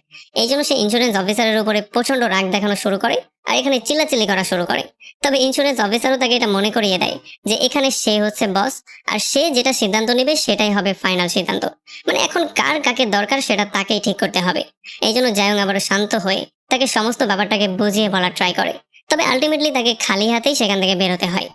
এই জন্য সে ইন্স্যুরেন্স অফিসারের উপরে প্রচন্ড রাগ দেখানো শুরু করে, আর এখানে চিল্লাচিল্লি করা শুরু করে। তবে ইন্স্যুরেন্স অফিসারও তাকে এটা মনে করিয়ে দেয় যে এখানে সে হচ্ছে বস, আর সে যেটা সিদ্ধান্ত নেবে সেটাই হবে ফাইনাল সিদ্ধান্ত। মানে এখন কার কাকে দরকার সেটা তাকেই ঠিক করতে হবে। এই জন্য জায়ং আবারও শান্ত হয়ে তাকে সমস্ত ব্যাপারটাকে বুঝিয়ে বলার ট্রাই করে। তবে আলটিমেটলি তাকে খালি হাতেই সেখান থেকে বেরোতে হয়।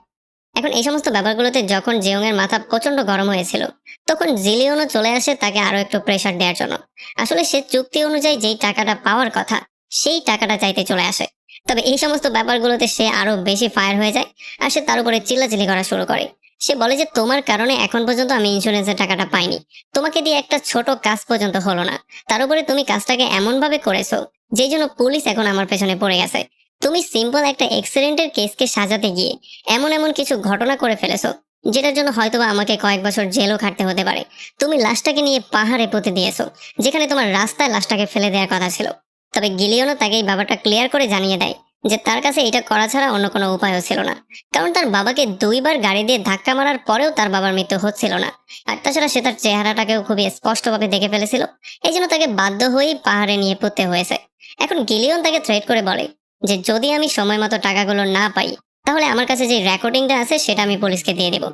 এখন এই সমস্ত ব্যাপারগুলোতে যখন জিয়ং এর মাথা প্রচন্ড গরম হয়েছিল, তখন জিলিয়নও চলে আসে তাকে আরো একটু প্রেশার দেওয়ার জন্য। আসলে সে চুক্তি অনুযায়ী যেই টাকাটা পাওয়ার কথা, সেই টাকাটা চাইতে চলে আসে। তবে এই সমস্ত ব্যাপারগুলোতে সে আরো বেশি ফায়ার হয়ে যায়, আর সে তার উপরে চিল্লাচিল্লি করা শুরু করে। সে বলে যে তোমার কারণে এখন পর্যন্ত আমি ইন্স্যুরেন্সের টাকাটা পাইনি, তোমাকে দিয়ে একটা ছোট কাজ পর্যন্ত হলো না, তার উপরে তুমি কাজটাকে এমন ভাবে করেছো যেই জন্য পুলিশ এখন আমার পেছনে পড়ে গেছে। তুমি সিম্পল একটা অ্যাক্সিডেন্টের কেসকে সাজাতে গিয়ে এমন এমন কিছু ঘটনা করে ফেলেছো যেটার জন্য হয়তোবা আমাকে কয়েক বছর জেলও খাটতে হতে পারে। তুমি লাশটাকে নিয়ে পাহাড়ে পুঁতে দিয়েছো, যেখানে তোমার রাস্তায় লাশটাকে ফেলে দেওয়ার কথা ছিল। তবে গিলিয়নও তাকে এই ব্যাপারটা ক্লিয়ার করে জানিয়ে দেয় যে তার কাছে এটা করা ছাড়া অন্য কোনো উপায়ও ছিল না। কারণ তার বাবাকে 2বার গাড়ি দিয়ে ধাক্কা মারার পরেও তার বাবার মৃত্যু হচ্ছিল না। আর তাছাড়া সে তার চেহারাটাকেও খুবই স্পষ্টভাবে দেখে ফেলেছিল। এই জন্য তাকে বাধ্য হয়েই পাহাড়ে নিয়ে পুঁততে হয়েছে। এখন গিলিয়ন তাকে থ্রেট করে বলে যে যদি আমি সময় মতো টাকাগুলো না পাই, তাহলে আমার কাছে যে রেকর্ডিংটা আছে সেটা আমি পুলিশকে দিয়ে দেব।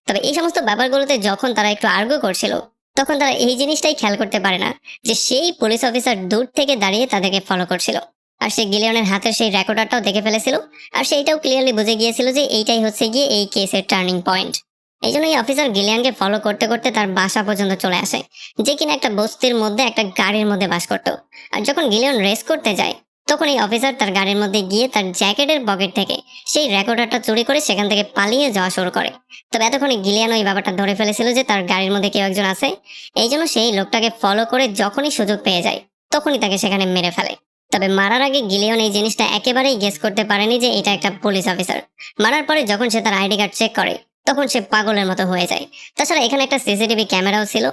তবে এই সমস্ত ব্যাপারগুলোতে যখন তারা একটু আর্গু করছিল, তখন তারা এই জিনিসটাই খেয়াল করতে পারে না যে সেই পুলিশ অফিসার দূর থেকে দাঁড়িয়ে তাদেরকে ফলো করছিল। আর সে গিলিয়নের হাতের সেই রেকর্ডারটাও দেখে ফেলেছিল, আর সেইটাও ক্লিয়ারলি বুঝে গিয়েছিল যে এইটাই হচ্ছে গিয়ে এই কেসের টার্নিং পয়েন্ট। এই জন্য এই অফিসার গিলিয়ানকে ফলো করতে করতে তার বাসা পর্যন্ত চলে আসে, যে কিনা একটা বস্তির মধ্যে একটা গাড়ির মধ্যে বাস করত। আর যখন গিলিয়ন রেস করতে যায়, তখন এই অফিসার তার গাড়ির মধ্যে গিয়ে তার জ্যাকেটের পকেট থেকে সেই রেকর্ডারটা চুরি করে সেখান থেকে পালিয়ে যাওয়া শুরু করে। তবে এতক্ষণে গিলিয়ান ওই ব্যাপারটা ধরে ফেলেছিল যে তার গাড়ির মধ্যে কেউ একজন আছে। এই জন্য সেই লোকটাকে ফলো করে যখনই সুযোগ পেয়ে যায়, তখনই তাকে সেখানে মেরে ফেলে। তবে মারার আগে গিলিয়ন এই জিনিসটা একেবারেই গেস করতে পারেনি যে এটা একটা পুলিশ অফিসার। মারার পরে যখন সে তার আইডি কার্ড চেক করে, তখন সে পাগলের মতো হয়ে যায়। তাছাড়া এখানে একটা সিসিটিভি ক্যামেরাও ছিল,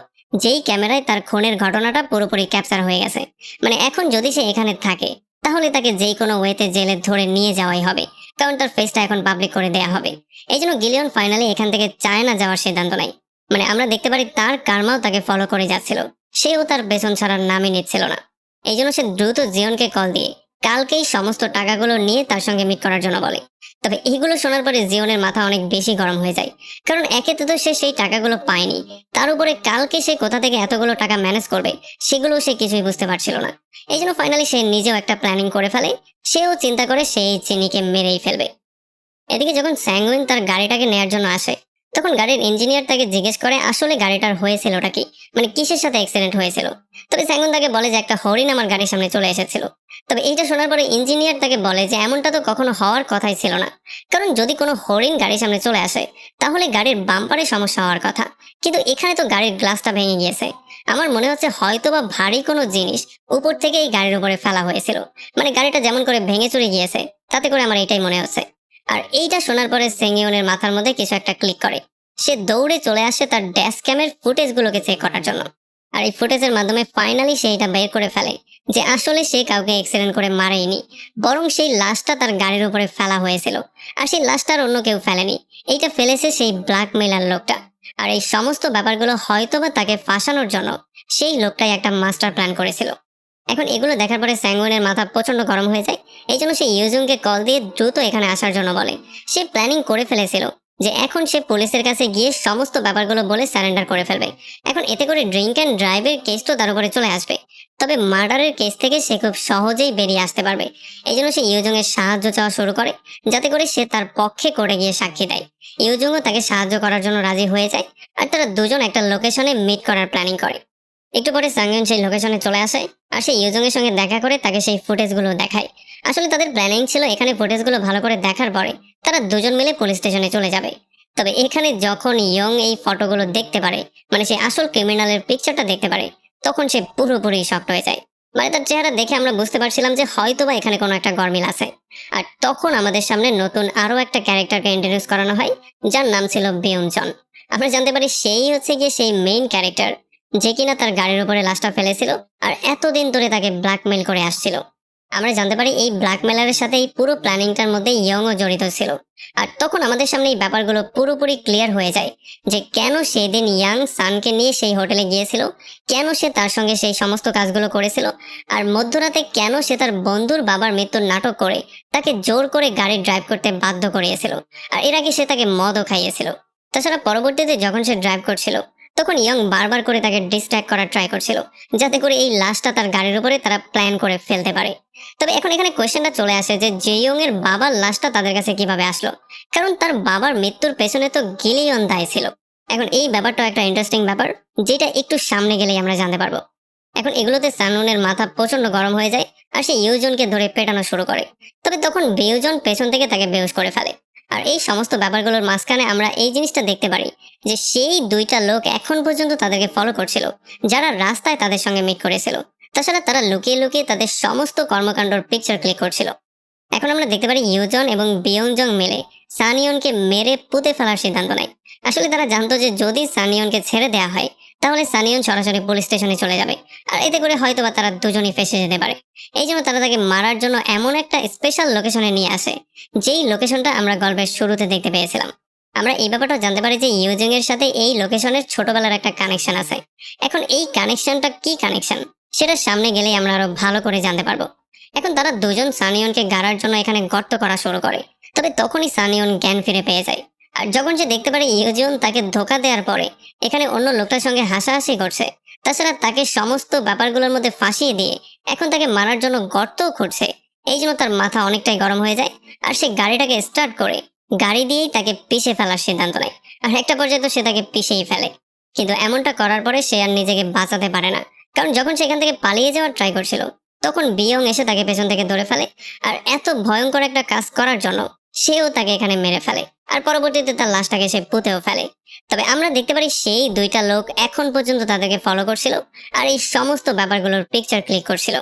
যেই ক্যামেরায় তার খুনের ঘটনাটা পুরোপুরি ক্যাপচার হয়ে গেছে। মানে এখন যদি সে এখানে থাকে, তাহলে তাকে যে কোনো ওয়েতে জেলে ধরে নিয়ে যাওয়াই হবে, কারণ তার ফেসটা এখন পাবলিক করে দেয়া হবে। এই জন্য গিলিয়ন ফাইনালি এখান থেকে চায় না যাওয়ার সিদ্ধান্ত নেয়। মানে আমরা দেখতে পারি তার কার্মাও তাকে ফলো করে যাচ্ছিল, সেও তার পেছন ছাড়ার নামই নিচ্ছিল না। এই জন্য সে দ্রুত জিয়নকে কল দিয়ে কালকেই সমস্ত টাকাগুলো নিয়ে তার সঙ্গে মিট করার জন্য বলে। তবে এইগুলো শোনার পরে জিয়নের মাথা অনেক বেশি গরম হয়ে যায়, কারণ একে তো সে সেই টাকাগুলো পায়নি, তার উপরে কালকে সে কোথা থেকে এতগুলো টাকা ম্যানেজ করবে সেগুলো সে কিছুই বুঝতে পারছিল না। এই জন্য ফাইনালি সে নিজেও একটা প্ল্যানিং করে ফেলে। সেও চিন্তা করে সেই চিনিকে মেরেই ফেলবে। এদিকে যখন স্যাঙ্গুইন তার গাড়িটাকে নেয়ার জন্য আসে, তখন গাড়ির ইঞ্জিনিয়ার তাকে জিজ্ঞেস করে আসলে গাড়িটার হয়েছিলটা কি, মানে কিসের সাথে অ্যাক্সিডেন্ট হয়েছিল। তবে স্যাঙ্গুইন তাকে বলে যে একটা হরিণ আমার গাড়ির সামনে চলে এসেছিল। তবে এইটা শোনার পরে ইঞ্জিনিয়ার তাকে বলে যে এমনটা তো কখনো হওয়ার কথাই ছিল না, কারণ যদি কোনো হরিণ গাড়ির সামনে চলে আসে তাহলে গাড়ির বাম্পারে সমস্যা হওয়ার কথা, কিন্তু এখানে তো গাড়ির গ্লাসটা ভেঙে গিয়েছে। আমার মনে হচ্ছে হয়তোবা ভারী কোনো জিনিস উপর থেকে এই গাড়ির উপরে ফেলা হয়েছিল, মানে গাড়িটা যেমন করে ভেঙে চুরে গিয়েছে, তাতে করে আমার এটাই মনে হচ্ছে। আর এইটা শোনার পরে সেংইয়নের মাথার মধ্যে কিছু একটা ক্লিক করে। সে দৌড়ে চলে আসে তার ড্যাশ ক্যামের ফুটেজ গুলোকে চেক করার জন্য। আর এই ফুটেজের মাধ্যমে ফাইনালি সে এটা বের করে ফেলে যে আসলে সে কাউকে অ্যাক্সিডেন্ট করে মারেনি, বরং সেই লাশটা তার গাড়ির উপরে ফেলা হয়েছিল। আর সেই লাশটার অন্য কেউ ফেলেনি, এইটা ফেলেছে সেই ব্ল্যাকমেইলার লোকটা। আর এই সমস্ত ব্যাপারগুলো হয়তোবা তাকে ফাঁসানোর জন্য সেই লোকটাই একটা মাস্টার প্ল্যান করেছিল। এখন এগুলো দেখার পরে স্যাঙ্গুইনের মাথা প্রচন্ড গরম হয়ে যায়। এই জন্য সে ইউজুংকে কল দিয়ে দ্রুত এখানে আসার জন্য বলে। সে প্ল্যানিং করে ফেলেছিল যে এখন সে পুলিশের কাছে গিয়ে সমস্ত ব্যাপারগুলো বলে সারেন্ডার করে ফেলবে। এখন এতে করে ড্রিঙ্ক অ্যান্ড ড্রাইভের কেস তো তার উপরে চলে আসবে, তবে মার্ডারের কেস থেকে সে খুব সহজেই বেরিয়ে আসতে পারবে। এই জন্য সে ইউজুং এর সাহায্য চাওয়া শুরু করে, যাতে করে সে তার পক্ষে করে গিয়ে সাক্ষী দেয়। ইউজুংও তাকে সাহায্য করার জন্য রাজি হয়ে যায়, আর তারা দুজন একটা লোকেশনে মিট করার প্ল্যানিং করে। একটু পরে সাংয়ন সেই লোকেশনে চলে আসে, আর সে ইউজং এর সঙ্গে দেখা করে তাকে সেই ফুটেজগুলো দেখায়। আসলে তাদের প্ল্যানিং ছিল এখানে ফুটেজগুলো ভালো করে দেখার পরে তারা দুজন মিলে পুলিশ স্টেশনে চলে যাবে। তবে এখানে যখন ইয়ং এই ফটোগুলো দেখতে পারে, মানে সে আসল ক্রিমিনালের পিকচারটা দেখতে পারে, তখন সে পুরোপুরি শকড হয়ে যায়। মানে তার চেহারা দেখে আমরা বুঝতে পারছিলাম যে হয়তোবা এখানে কোনো একটা গরমিল আছে। আর তখন আমাদের সামনে নতুন আরো একটা ক্যারেক্টারকে ইন্ট্রোডিউস করানো হয়, যার নাম ছিল বিয়ঞ্জন। আমরা জানতে পারি সেই হচ্ছে গিয়ে সেই মেইন ক্যারেক্টার, যে কিনা তার গাড়ির উপরে লাশটা ফেলেছিল আর এতদিন ধরে তাকে ব্ল্যাকমেইল করে আসছিল। আমরা জানতে পারি এই ব্ল্যাকমেলারের সাথে এই পুরো প্ল্যানিংটার মধ্যে ইয়ংও জড়িত ছিল। আর তখন আমাদের সামনে এই ব্যাপারগুলো পুরোপুরি ক্লিয়ার হয়ে যায় যে কেন সেই দিন ইয়াং সানকে নিয়ে সেই হোটেলে গিয়েছিল, কেন সে তার সঙ্গে সেই সমস্ত কাজগুলো করেছিল, আর মধ্যরাতে কেন সে তার বন্ধুর বাবার মৃত্যুর নাটক করে তাকে জোর করে গাড়ি ড্রাইভ করতে বাধ্য করিয়েছিল। আর এর আগে সে তাকে মদও খাইয়েছিল। তাছাড়া পরবর্তীতে যখন সে ড্রাইভ করছিল, তখন ইয়ং বারবার করে তাকে ডিস্ট্র্যাক্ট করার ট্রাই করছিল, যাতে করে এই লাশটা তার গাড়ির উপরে তারা প্ল্যান করে ফেলতে পারে। তবে এখন এখানে কোয়েশ্চেনটা চলে আসে যে জেইয়ং এর বাবার লাশটা তাদের কাছে কিভাবে আসলো, কারণ তার বাবার মৃত্যুর পেছনে তো গিলিয়ন দায় ছিল। এখন এই ব্যাপারটা একটা ইন্টারেস্টিং ব্যাপার, যেটা একটু সামনে গেলেই আমরা জানতে পারবো। এখন এগুলোতে সানউনের মাথা প্রচন্ড গরম হয়ে যায় আর সে ইউজনকে ধরে পেটানো শুরু করে। তবে তখন বিউজন পেছন থেকে তাকে বেহুশ করে ফেলে। আর এই সমস্ত ব্যাপারগুলোর মাঝখানে আমরা এই জিনিসটা দেখতে পারি যে সেই দুইটা লোক এখন পর্যন্ত তাদেরকে ফলো করছিল, যারা রাস্তায় তাদের সঙ্গে মিট করেছিল। তাছাড়া তারা লুকিয়ে লুকিয়ে তাদের সমস্ত কর্মকাণ্ডর পিকচার ক্লিক করছিল। এখন আমরা দেখতে পারি ইউজন এবং বিয়ংজং মিলে সানিয়নকে মেরে পুঁতে ফেলার সিদ্ধান্ত নেয়। আসলে তারা জানতো যে যদি সানিয়নকে ছেড়ে দেওয়া হয়, তাহলে সানিয়ন সরাসরি পুলিশ স্টেশনে চলে যাবে, আর এতে করে হয়তোবা তারা দুজনই ফেসে যেতে পারে। এই জন্য তারা তাকে মারার জন্য এমন একটা স্পেশাল লোকেশনে নিয়ে আসে, যেই লোকেশনটা আমরা গল্পের শুরুতে দেখতে পেয়েছিলাম। আমরা এই ব্যাপারটা জানতে পারি যে ইউজিং এর সাথে এই লোকেশনের ছোটবেলার একটা কানেকশন আছে। এখন এই কানেকশনটা কি কানেকশন, সেটা সামনে গেলেই আমরা আরো ভালো করে জানতে পারবো। এখন তারা দুজন সানিয়নকে গাড়ার জন্য এখানে গর্ত করা শুরু করে। তবে তখনই সানিয়ন জ্ঞান ফিরে পেয়ে যায়। আর যখন সে দেখতে পারে ইউজিয়ন তাকে ধোকা দেওয়ার পরে এখানে অন্য লোকটার সঙ্গে হাসাহাসি করছে, তাছাড়া তাকে সমস্ত ব্যাপারগুলোর মধ্যে ফাঁসিয়ে দিয়ে এখন তাকে মারার জন্য গর্তও খুঁড়ছে, এই জন্য তার মাথা অনেকটাই গরম হয়ে যায়। আর সে গাড়িটাকে স্টার্ট করে গাড়ি দিয়েই তাকে পিষে ফেলার সিদ্ধান্ত নেয়। আর একটা পর্যায়ে তো সে তাকে পিষেই ফেলে। কিন্তু এমনটা করার পরে সে আর নিজেকে বাঁচাতে পারে না, কারণ যখন সেখান থেকে পালিয়ে যাওয়ার ট্রাই করছিল, তখন বিয়ং এসে তাকে পেছন থেকে ধরে ফেলে। আর এত ভয়ঙ্কর একটা কাজ করার জন্য সেও তাকে এখানে মেরে ফেলে। আর পরবর্তীতে তার লাশটাকে সে পুঁতেও ফেলে। তবে আমরা দেখতে পারি সেই দুইটা লোক এখন পর্যন্ত তাদেরকে ফলো করছিল আর এই সমস্ত ব্যাপারগুলোর পিকচার ক্লিক করছিল।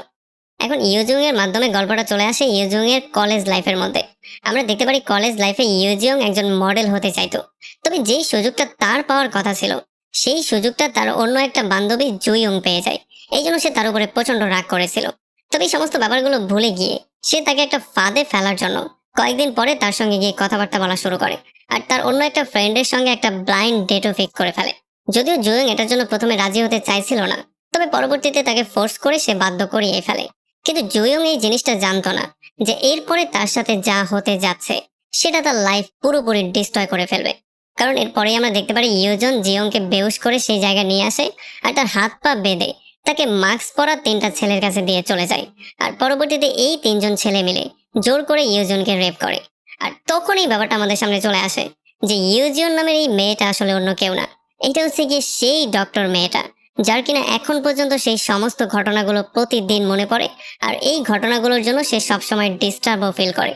এখন ইউজিং এর মাধ্যমে গল্পটা চলে আসে ইউজিং এর কলেজ লাইফের মধ্যে। আমরা দেখতে পারি কলেজ লাইফে ইউজিং একজন মডেল হতে চাইতো। তবে যেই সুযোগটা তার পাওয়ার কথা ছিল, সেই সুযোগটা তার অন্য একটা বান্ধবী জুইয়ং পেয়ে যায়। এই জন্য সে তার উপরে প্রচন্ড রাগ করেছিল। তবে এই সমস্ত ব্যাপারগুলো ভুলে গিয়ে সে তাকে একটা ফাঁদে ফেলার জন্য কয়েকদিন পরে তার সঙ্গে গিয়ে কথাবার্তা বলা শুরু করে। আর তার অন্য একটা ফ্রেন্ডের সঙ্গে একটা ব্লাইন্ড ডেটও ফিক্স করে ফেলে। যদিও জুয়ং এটার জন্য প্রথমে রাজি হতে চাইছিল না, তবে পরবর্তীতে তাকে ফোর্স করে সে বাধ্য করিয়ে ফেলে। কিন্তু জুয়ং এই জিনিসটা জানতো না যে এরপরে তার সাথে যা হতে যাচ্ছে সেটা তার লাইফ পুরোপুরি ডিস্ট্রয় করে ফেলবে। কারণ এরপরেই আমরা দেখতে পারি ইউজন জিয়ংকে বেহুশ করে সেই জায়গায় নিয়ে আসে আর তার হাত পা বেঁধে তাকে মাস্ক পরা তিনটা ছেলের কাছে দিয়ে চলে যায়। আর পরবর্তীতে এই তিনজন ছেলে মিলে জোর করে ইউজনকে রেপ করে। আর তখন এই ব্যাপারটা আমাদের সামনে চলে আসে যে ইউজিয়ন নামের এই মেয়েটা আসলে অন্য কেউ না, এটা হচ্ছে গিয়ে সেই ডক্টর মেয়েটা, যার কিনা এখন পর্যন্ত সেই সমস্ত ঘটনাগুলো প্রতিদিন মনে পড়ে। আর এই ঘটনাগুলোর জন্য সে সবসময় ডিস্টার্বও ফিল করে।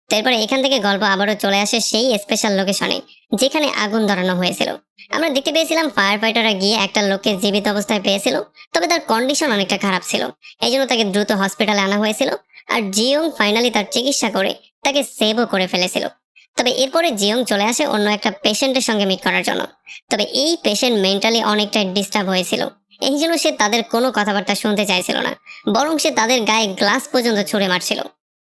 তারপরে এখান থেকে গল্প আবারও চলে আসে সেই স্পেশাল লোকেশনে যেখানে আগুন ধরানো হয়েছিল। আমরা দেখতে পেয়েছিলাম ফায়ার ফাইটাররা গিয়ে একটা লোককে জীবিত অবস্থায় পেয়েছিল, তবে তার কন্ডিশন অনেকটা খারাপ ছিল। এই জন্য তাকে দ্রুত হসপিটালে আনা হয়েছিল। আর জিয়ং ফাইনালি তার চিকিৎসা করে তাকে সেভও করে ফেলেছিল। তবে এরপরে জিয়ং চলে আসে অন্য একটা পেশেন্টের সঙ্গে মিট করার জন্য। তবে এই পেশেন্ট মেন্টালি অনেকটাই ডিস্টার্ব হয়েছিল, এই জন্য সে তাদের কোনো কথাবার্তা শুনতে চাইছিল না, বরং সে তাদের গায়ে গ্লাস পর্যন্ত ছুঁড়ে মারছিল।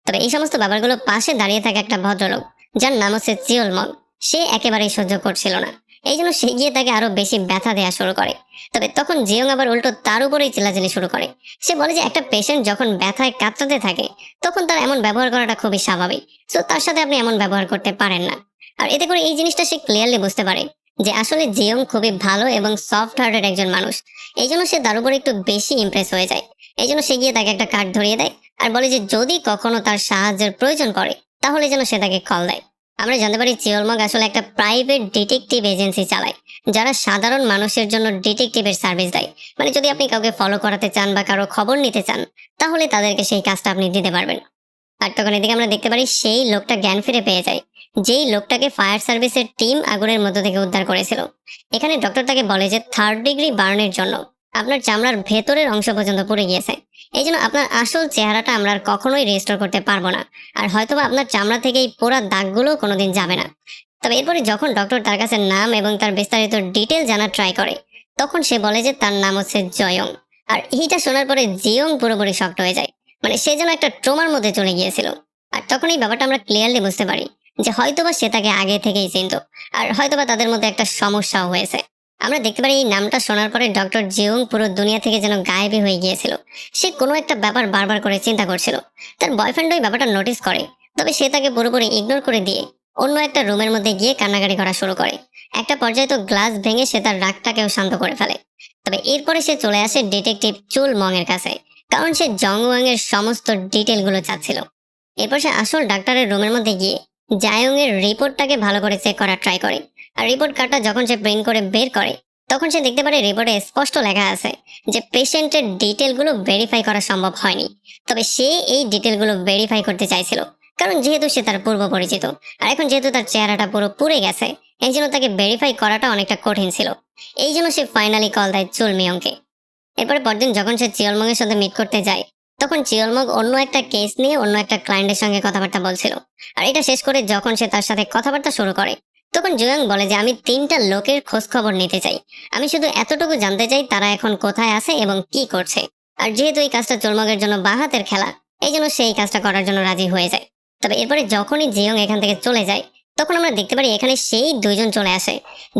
তবে এই সমস্ত ব্যাপারগুলো পাশে দাঁড়িয়ে থাকে একটা ভদ্রলোক, যার নাম হচ্ছে চিওলমগ। সে একেবারেই সহ্য করছিল না, এই জন্য সে গিয়ে তাকে আরো বেশি ব্যথা দেওয়া শুরু করে। তবে তখন জিয়ং আবার উল্টো তার উপরেই চিল্লাচিল্লি শুরু করে। সে বলে যে একটা পেশেন্ট যখন ব্যথায় কাতরাতে থাকে তখন তার এমন ব্যবহার করাটা খুবই স্বাভাবিক, সো তার সাথে আপনি এমন ব্যবহার করতে পারেন না। আর এতে করে এই জিনিসটা সে ক্লিয়ারলি বুঝতে পারে যে আসলে জিয়ং খুবই ভালো এবং সফট হার্টেড একজন মানুষ। এই জন্য সে তার উপর একটু বেশি ইমপ্রেস হয়ে যায়। এই জন্য সে গিয়ে তাকে একটা কার্ড ধরিয়ে দেয় আর বলে যে যদি কখনো তার সাহায্যের প্রয়োজন পড়ে তাহলে যেন সে তাকে কল দেয়। আমরা জানতে পারি চিওলমগ আসলে একটা প্রাইভেট ডিটেকটিভ এজেন্সি চালায়, যারা সাধারণ মানুষের জন্য ডিটেকটিভের সার্ভিস দেয়। মানে যদি আপনি কাউকে ফলো করাতে চান বা কারো খবর নিতে চান, তাহলে তাদেরকে সেই কাজটা আপনি দিতে পারবেন। আর তখন এদিকে আমরা দেখতে পারি সেই লোকটা জ্ঞান ফিরে পেয়ে যায়, যেই লোকটাকে ফায়ার সার্ভিসের টিম আগুনের মধ্য থেকে উদ্ধার করেছিল। এখানে ডক্টর তাকে বলে যে 3rd ডিগ্রি বার্নের জন্য আপনার চামড়ার ভেতরের অংশ পর্যন্ত পুড়ে গিয়েছে। এই জন্য আপনার আসল চেহারাটা আমরা আর কখনোই রেস্টোর করতে পারবো না। আর হয়তোবা আপনার চামড়া থেকে এই পোড়া দাগগুলো কোনোদিন যাবে না। তবে এরপরে যখন ডক্টর তার কাছে নাম এবং তার বিস্তারিত ডিটেল জানার ট্রাই করে, তখন সে বলে যে তার নাম হচ্ছে জয়ং। আর এইটা শোনার পরে জিয়ং পুরোপুরি শক্ট হয়ে যায়। মানে সে যেন একটা ট্রমার মধ্যে চলে গিয়েছিল। আর তখন এই ব্যাপারটা আমরা ক্লিয়ারলি বুঝতে পারি যে হয়তোবা সে তাকে আগে থেকেই চিনত, আর হয়তোবা তাদের মধ্যে একটা সমস্যাও হয়েছে। আমরা দেখতে পারি এই নামটা শোনার পরে ডক্টর জিয়ং পুরো দুনিয়া থেকে যেন গায়েবই হয়ে গিয়েছিল। সে কোনো একটা ব্যাপার বারবার করে চিন্তা করছিল। তার বয়ফ্রেন্ড ওই ব্যাপারটা নোটিস করে, তবে সে তাকে পুরোপুরি ইগনোর করে দিয়ে অন্য একটা রুমের মধ্যে গিয়ে কান্নাকাটি করা শুরু করে। একটা পর্যায়ে তো গ্লাস ভেঙে সে তার রাগটাকেও শান্ত করে ফেলে। তবে এরপরে সে চলে আসে ডিটেকটিভ চুল মং এর কাছে, কারণ সে জং ওয়াং এর সমস্ত ডিটেল গুলো চাচ্ছিল। এরপর সে আসল ডাক্তারের রুমের মধ্যে গিয়ে জায়ং এর রিপোর্টটাকে ভালো করে চেক করার ট্রাই করে। আর রিপোর্ট কার্ডটা যখন সে প্রিন্ট করে বের করে, তখন সে দেখতে পারে রিপোর্টে স্পষ্ট লেখা আছে যে পেশেন্টের ডিটেলগুলো ভেরিফাই করা সম্ভব হয়নি। তবে সে এই ডিটেলগুলো ভেরিফাই করতে চাইছিল, কারণ যেহেতু সে তার পূর্ব পরিচিত, আর এখন যেহেতু তার চেহারাটা পুরো পুড়ে গেছে, এই জন্য তাকে ভেরিফাই করাটা অনেকটা কঠিন ছিল। এই জন্য সে ফাইনালি কল দেয় চুল মিয়ংকে। এরপরে পরদিন যখন সে চিয়লমং এর সাথে মিট করতে যায়, তখন চিয়লমং অন্য একটা কেস নিয়ে অন্য একটা ক্লায়েন্টের সঙ্গে কথাবার্তা বলছিল। আর এটা শেষ করে যখন সে তার সাথে কথাবার্তা শুরু করে, তখন জুয়াং বলে যে আমি 3টা লোকের খোঁজ খবর নিতে চাই। আমি শুধু এতটুকু জানতে চাই তারা এখন কোথায় আছে এবং কি করছে। আর যেহেতু এই কাজটা চুলমগের জন্য বাহাতের খেলা, এই জন্য সে এই কাজটা করার জন্য রাজি হয়ে যায়। তবে এরপরে যখনই জিয়ং এখান থেকে চলে যায়, তখন আমরা দেখতে পারি এখানে সেই দুইজন চলে আসে,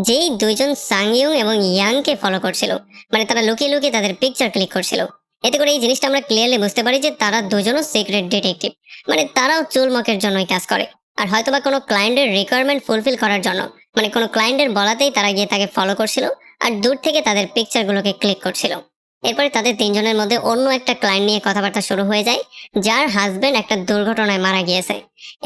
যেই দুইজন সাংইয়ং এবং ইয়াংকে ফলো করছিল। মানে তারা লুকিয়ে লুকিয়ে তাদের পিকচার ক্লিক করছিল। এতে করে এই জিনিসটা আমরা ক্লিয়ারলি বুঝতে পারি যে তারা দুজনও সিক্রেট ডিটেকটিভ। মানে তারাও চুলমকের জন্যই কাজ করে। আর হয়তোবা কোনো ক্লায়েন্টের রিকোয়ারমেন্ট ফুলফিল করার জন্য, মানে কোনো ক্লায়েন্টের বলাতেই তারা গিয়ে তাকে ফলো করছিল আর দূর থেকে তাদের পিকচারগুলোকে ক্লিক করছিল। এরপরে তাদের তিনজনের মধ্যে অন্য একটা ক্লায়েন্ট নিয়ে কথাবার্তা শুরু হয়ে যায়, যার হাজবেন্ড একটা দুর্ঘটনায় মারা গিয়েছে।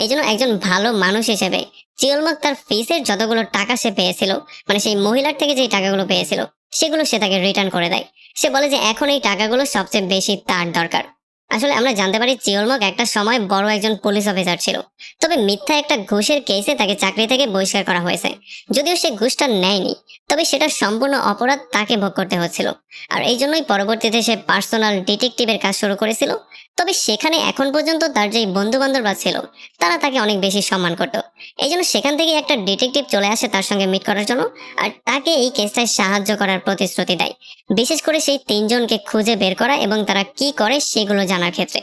এই জন্য একজন ভালো মানুষ হিসেবে চিয়লমক তার ফিসের যতগুলো টাকা সে পেয়েছিল, মানে সেই মহিলার থেকে যে টাকাগুলো পেয়েছিল, সেগুলো সে তাকে রিটার্ন করে দেয়। সে বলে যে এখন এই টাকাগুলো সবচেয়ে বেশি তার দরকার। আসলে আমরা জানতে পারি চিয়লমক একটা সময় বড় একজন পুলিশ অফিসার ছিল, তবে মিথ্যা একটা ঘুষের কেসে তাকে চাকরি থেকে বহিষ্কার করা হয়েছে। যদিও সে ঘুষটা নেয়নি, তবে সেটা সম্পূর্ণ অপরাধ তাকে ভোগ করতে হচ্ছিল। আর এই জন্যই পরবর্তীতে সে পার্সোনাল ডিটেকটিভের কাজ শুরু করেছিল। তবে সেখানে এখন পর্যন্ত তার যেই বন্ধু বান্ধবরা ছিল, তারা তাকে অনেক বেশি সম্মান করত। এই জন্য সেখান থেকে একটা ডিটেকটিভ চলে আসে তার সঙ্গে মিট করার জন্য, আর তাকে এই কেসটায় সাহায্য করার প্রতিশ্রুতি দেয়, বিশেষ করে সেই তিনজনকে খুঁজে বের করা এবং তারা কি করে সেগুলো জানার ক্ষেত্রে।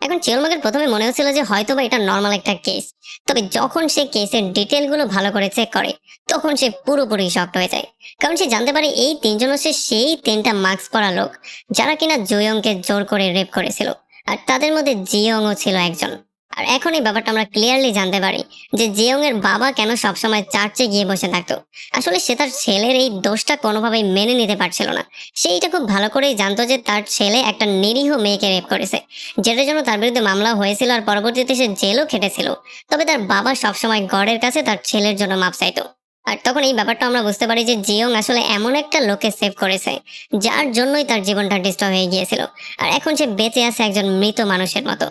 এখন চিয়লমকের প্রথমে মনে হচ্ছিল যে হয়তোবা এটা নর্মাল একটা কেস, তবে যখন সে কেসের ডিটেলগুলো ভালো করে চেক করে, তখন সে পুরোপুরি শক্ট হয়ে যায়। কারণ সে জানতে পারে এই তিনজন হচ্ছে সেই 3টা মাস্ক পরা লোক, যারা কিনা জয়ংকে জোর করে রেপ করেছিল। আর তাদের মধ্যে জিয়ংও ছিল একজন। আর এখন এই ব্যাপারটা আমরা ক্লিয়ারলি জানতে পারি যে জিয়ং এর বাবা কেন সবসময় চার্চে গিয়ে বসে থাকতো। আসলে সে তার ছেলের এই দোষটা কোনোভাবেই মেনে নিতে পারছিল না। সে এটা খুব ভালো করেই জানতো যে তার ছেলে একটা নিরীহ মেয়েকে রেপ করেছে, যেটার জন্য তার বিরুদ্ধে মামলা হয়েছিল আর পরবর্তীতে সে জেলও খেটেছিল। তবে তার বাবা সবসময় গডের কাছে তার ছেলের জন্য মাপ চাইতো। আর তখন এই ব্যাপারটা আমরা বুঝতে পারি যে জিয়ং আসলে এমন একটা লোককে সেভ করেছে, যার জন্যই তার জীবনটা ডিস্টার্ব হয়ে গিয়েছিল। আর এখন সে বেঁচে আছে একজন মৃত মানুষের মতো।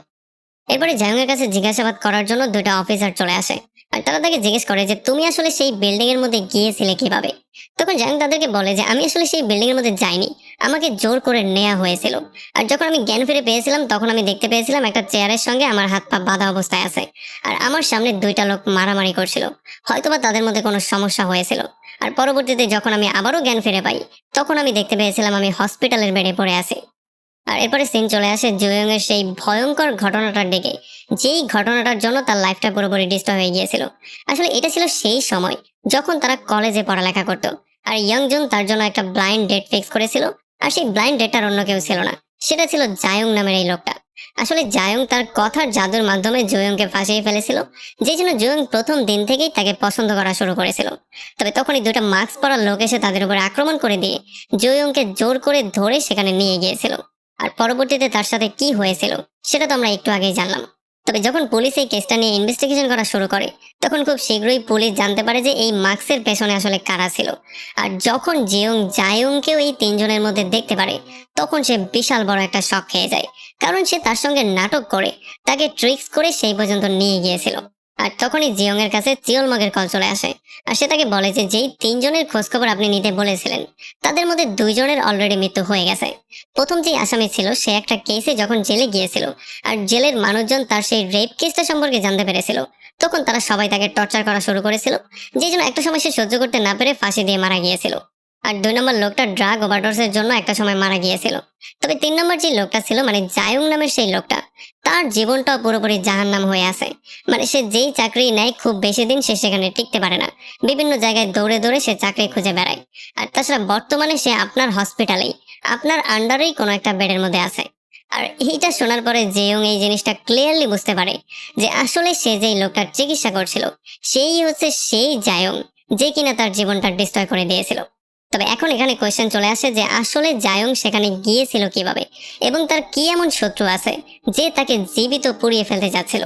এরপরে জায়ং এর কাছে জিজ্ঞাসাবাদ করার জন্য 2টা অফিসার চলে আসে। আর তারা তাকে জিজ্ঞেস করে যে তুমি আসলে সেই বিল্ডিং এর মধ্যে গিয়েছিলে কিভাবে। তখন জায়ং তাদেরকে বলে যে আমি আসলে সেই বিল্ডিং এর মধ্যে যাইনি, আমাকে জোর করে নেওয়া হয়েছিল। আর যখন আমি জ্ঞান ফিরে পেয়েছিলাম, তখন আমি দেখতে পেয়েছিলাম একটা চেয়ারের সঙ্গে আমার হাত পা বাঁধা অবস্থায় আছে, আর আমার সামনে 2টা লোক মারামারি করছিল। হয়তোবা তাদের মধ্যে কোনো সমস্যা হয়েছিল। আর পরবর্তীতে যখন আমি আবারও জ্ঞান ফিরে পাই, তখন আমি দেখতে পেয়েছিলাম আমি হসপিটালের বেডে পড়ে আছি। আর এরপরে সিন চলে আসে জুয়ং এর সেই ভয়ঙ্কর ঘটনাটার দিকে, যেই ঘটনাটার জন্য তার লাইফটা পুরোপুরি ডিস্টার্ব হয়ে গিয়েছিল। আসলে এটা ছিল সেই সময় যখন তারা কলেজে পড়ালেখা করত। আর ইয়াংজুন তার জন্য একটা ব্লাইন্ড ডেট ফিক্স করেছিল। আর সেই ব্লাইন্ড ডেটটার অন্য কেউ ছিল না, সেটা ছিল জায়ং নামের এই লোকটা। আসলে জায়ং তার কথার জাদুর মাধ্যমে জুয়ংকে ফাঁসিয়ে ফেলেছিল, যে জন্য জুয়ং প্রথম দিন থেকেই তাকে পছন্দ করা শুরু করেছিল। তবে তখনই 2টা মাস্ক পরা লোক এসে তাদের উপর আক্রমণ করে দিয়ে জুয়ংকে জোর করে ধরে সেখানে নিয়ে গিয়েছিল। আর পরবর্তীতে তার সাথে কি হয়েছিল সেটা তো আমরা একটু আগেই জানলাম। তবে যখন পুলিশ এই কেসটা নিয়ে ইনভেস্টিগেশন করা শুরু করে, তখন খুব শীঘ্রই পুলিশ জানতে পারে যে এই মাস্কের পেছনে আসলে কারা ছিল। আর যখন জিয়ং জায়ংকেও এই তিনজনের মধ্যে দেখতে পারে, তখন সে বিশাল বড় একটা শক খেয়ে যায়। কারণ সে তার সঙ্গে নাটক করে তাকে ট্রিক্স করে সেই পর্যন্ত নিয়ে গিয়েছিল। আর তখনই জিয়ং এর কাছে চিয়লমগের কল চলে আসে। আর সে তাকে বলে যে যেই তিনজনের খোঁজখবর আপনি নিতে বলেছিলেন, তাদের মধ্যে 2জনের অলরেডি মৃত্যু হয়ে গেছে। প্রথম যে আসামি ছিল সে একটা কেসে যখন জেলে গিয়েছিল আর জেলের মানুষজন তার সেই রেপ কেসটা সম্পর্কে জানতে পেরেছিল, তখন তারা সবাই তাকে টর্চার করা শুরু করেছিল, যে জন্য একটা সময় সে সহ্য করতে না পেরে ফাঁসি দিয়ে মারা গিয়েছিল। আর 2 নম্বর লোকটা ড্রাগ ওভারডোজের জন্য একটা সময় মারা গিয়েছিল। তবে 3 নম্বর যে লোকটা ছিল মানে জায়ং নামের সেই লোকটা, তার জীবনটাও পুরোপুরি জাহান্নাম হয়ে আছে। মানে সে যেই চাকরি নেয় খুব বেশি দিন সে সেখানে টিকতে পারে না, বিভিন্ন জায়গায় দৌড়ে দৌড়ে সে চাকরি খুঁজে বেড়ায়। আর তাছাড়া বর্তমানে সে আপনার হসপিটালেই, আপনার আন্ডারেই কোনো একটা বেডের মধ্যে আছে। আর এইটা শোনার পরে জেয়ং এই জিনিসটা ক্লিয়ারলি বুঝতে পারে যে আসলে সে যেই লোকটার চিকিৎসা করছিল সেই হচ্ছে সেই জায়ং, যে কিনা তার জীবনটা ডিস্ট্রয় করে দিয়েছিল। তবে এখন এখানে কোয়েশ্চেন চলে আসে যে আসলে জায়ং সেখানে গিয়েছিল কিভাবে এবং তার কি এমন শত্রু আছে যে তাকে জীবিত পুড়িয়ে ফেলতে যাচ্ছিল।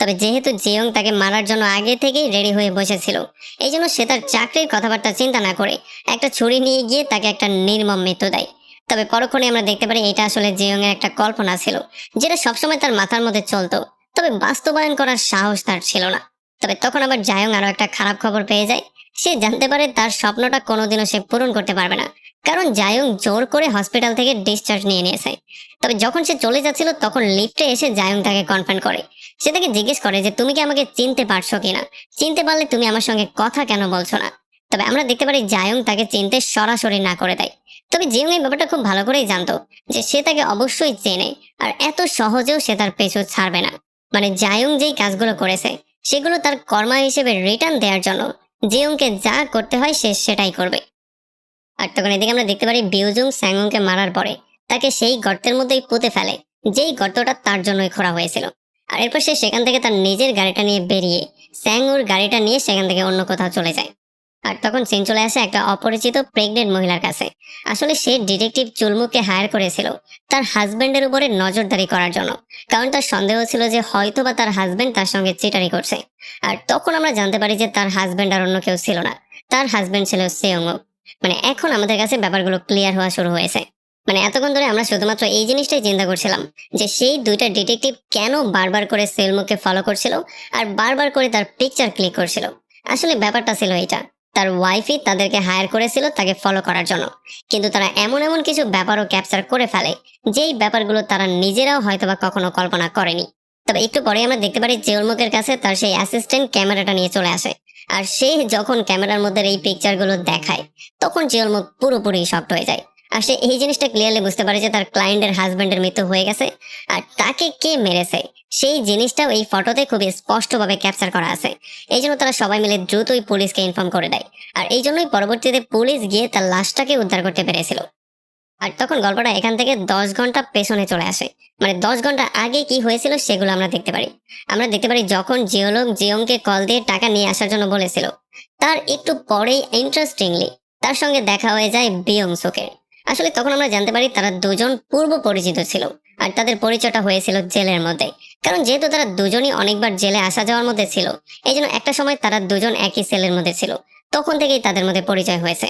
তবে যেহেতু জিয়ং তাকে মারার জন্য আগে থেকেই রেডি হয়ে বসেছিল, এই জন্য সে তার চাকরির কথাবার্তা চিন্তা না করে একটা ছুরি নিয়ে গিয়ে তাকে একটা নির্মম মৃত্যু দেয়। তবে পরক্ষণে আমরা দেখতে পারি এটা আসলে জিয়ং এর একটা কল্পনা ছিল, যেটা সবসময় তার মাথার মধ্যে চলতো, তবে বাস্তবায়ন করার সাহস তার ছিল না। তবে তখন আবার জায়ং আরো একটা খারাপ খবর পেয়ে যায়। সে জানতে পারে তার স্বপ্নটা কোনোদিনও সে পূরণ করতে পারবে না, কারণ জায়ং জোর করে হসপিটাল থেকে ডিসচার্জ নিয়ে নিয়েছে। তবে যখন সে চলে যাচ্ছিল তখন লিফটে এসে জায়ং তাকে কনফার্ম করে। সে তাকে জিজ্ঞেস করে যে তুমি কি আমাকে চিনতে পারছো কিনা, চিনতে পারলে তুমি আমার সঙ্গে কথা কেন বলছো না। তবে আমরা দেখতে পারি জায়ং তাকে চিনতে সরাসরি না করে দেয়। তবে জিয়ং এই ব্যাপারটা খুব ভালো করেই জানতো যে সে তাকে অবশ্যই চেনে, আর এত সহজেও সে তার পিছু ছাড়বে না। মানে জায়ং যেই কাজগুলো করেছে সেগুলো তার কর্মা হিসেবে রিটার্ন দেওয়ার জন্য জিয়ংকে যা করতে হয় সে সেটাই করবে। আর তখন এদিকে আমরা দেখতে পারি বিউজুং স্যাংকে মারার পরে তাকে সেই গর্তের মধ্যেই পুঁতে ফেলে, যেই গর্তটা তার জন্যই খোঁড়া হয়েছিল। আর এরপর সে সেখান থেকে তার নিজের গাড়িটা নিয়ে বেরিয়ে স্যাংউর গাড়িটা নিয়ে সেখান থেকে অন্য কোথাও চলে যায়। আর তখন সিন চলে আসে একটা অপরিচিত প্রেগনেন্ট মহিলার কাছে। আসলে সে ডিটেকটিভ চুলমুকে হায়ার করেছিল তার হাজবেন্ডের উপরে নজরদারি করার জন্য, কারণ তার সন্দেহ ছিল যে হয়তোবা তার হাজবেন্ড তার সঙ্গে চিটারি করছে। আর তখন আমরা জানতে পারি যে তার হাজবেন্ড আর অন্য কেউ ছিল না, তার হাজবেন্ড ছিল সেয়ং। মানে এখন আমাদের কাছে ব্যাপারগুলো ক্লিয়ার হওয়া শুরু হয়েছে। মানে এতক্ষণ ধরে আমরা শুধুমাত্র এই জিনিসটাই চিন্তা করছিলাম যে সেই দুইটা ডিটেকটিভ কেন বারবার করে সেলমুখকে ফলো করছিল আর বারবার করে তার পিকচার ক্লিক করছিল। আসলে ব্যাপারটা ছিল এটা, তার ওয়াইফই তাদেরকে হায়ার করেছিল তাকে ফলো করার জন্য, কিন্তু তারা এমন এমন কিছু ব্যাপারও ক্যাপচার করে ফেলে যেই ব্যাপারগুলো তারা নিজেরাও হয়তোবা কখনো কল্পনা করেনি। তবে একটু পরে আমরা দেখতে পারি জেউলমুখের কাছে তার সেই অ্যাসিস্ট্যান্ট ক্যামেরাটা নিয়ে চলে আসে। আর সে যখন ক্যামেরার মধ্যে এই পিকচারগুলো দেখায় তখন জিওলমুখ পুরোপুরি শকড হয়ে যায়। আর সে এই জিনিসটা ক্লিয়ারলি বুঝতে পারে যে তার ক্লায়েন্টের হাজবেন্ডের মৃত্যু হয়ে গেছে, আর তাকে কে মেরেছে সেই জিনিসটাও এই ফটোতে খুবই স্পষ্টভাবে ক্যাপচার করা আছে। এই জন্য তারা সবাই মিলে দ্রুতই পুলিশকে ইনফর্ম করে দেয়। আর এই জন্যই পরবর্তীতে পুলিশ গিয়ে তার লাশটাকে উদ্ধার করতে পেরেছিল। আর তখন গল্পটা এখান থেকে 10 ঘন্টা পেছনে চলে আসে। মানে 10 ঘন্টা আগে কি হয়েছিল সেগুলো আমরা দেখতে পারি। আমরা দেখতে পারি যখন জিওলগ জিয়ংকে কল দিয়ে টাকা নিয়ে আসার জন্য বলেছিল, তার একটু পরেই ইন্টারেস্টিংলি তার সঙ্গে দেখা হয়ে যায় বিয়ং সুকের। আসলে তখন আমরা জানতে পারি তারা দুজন পূর্ব পরিচিত ছিল, আর তাদের পরিচয়টা হয়েছিল জেলের মধ্যে। কারণ যেহেতু তারা দুজনই অনেকবার জেলে আসা যাওয়ার মধ্যে ছিল, এই জন্য একটা সময় তারা দুজন একই সেলের মধ্যে ছিল, তখন থেকেই তাদের মধ্যে পরিচয় হয়েছে।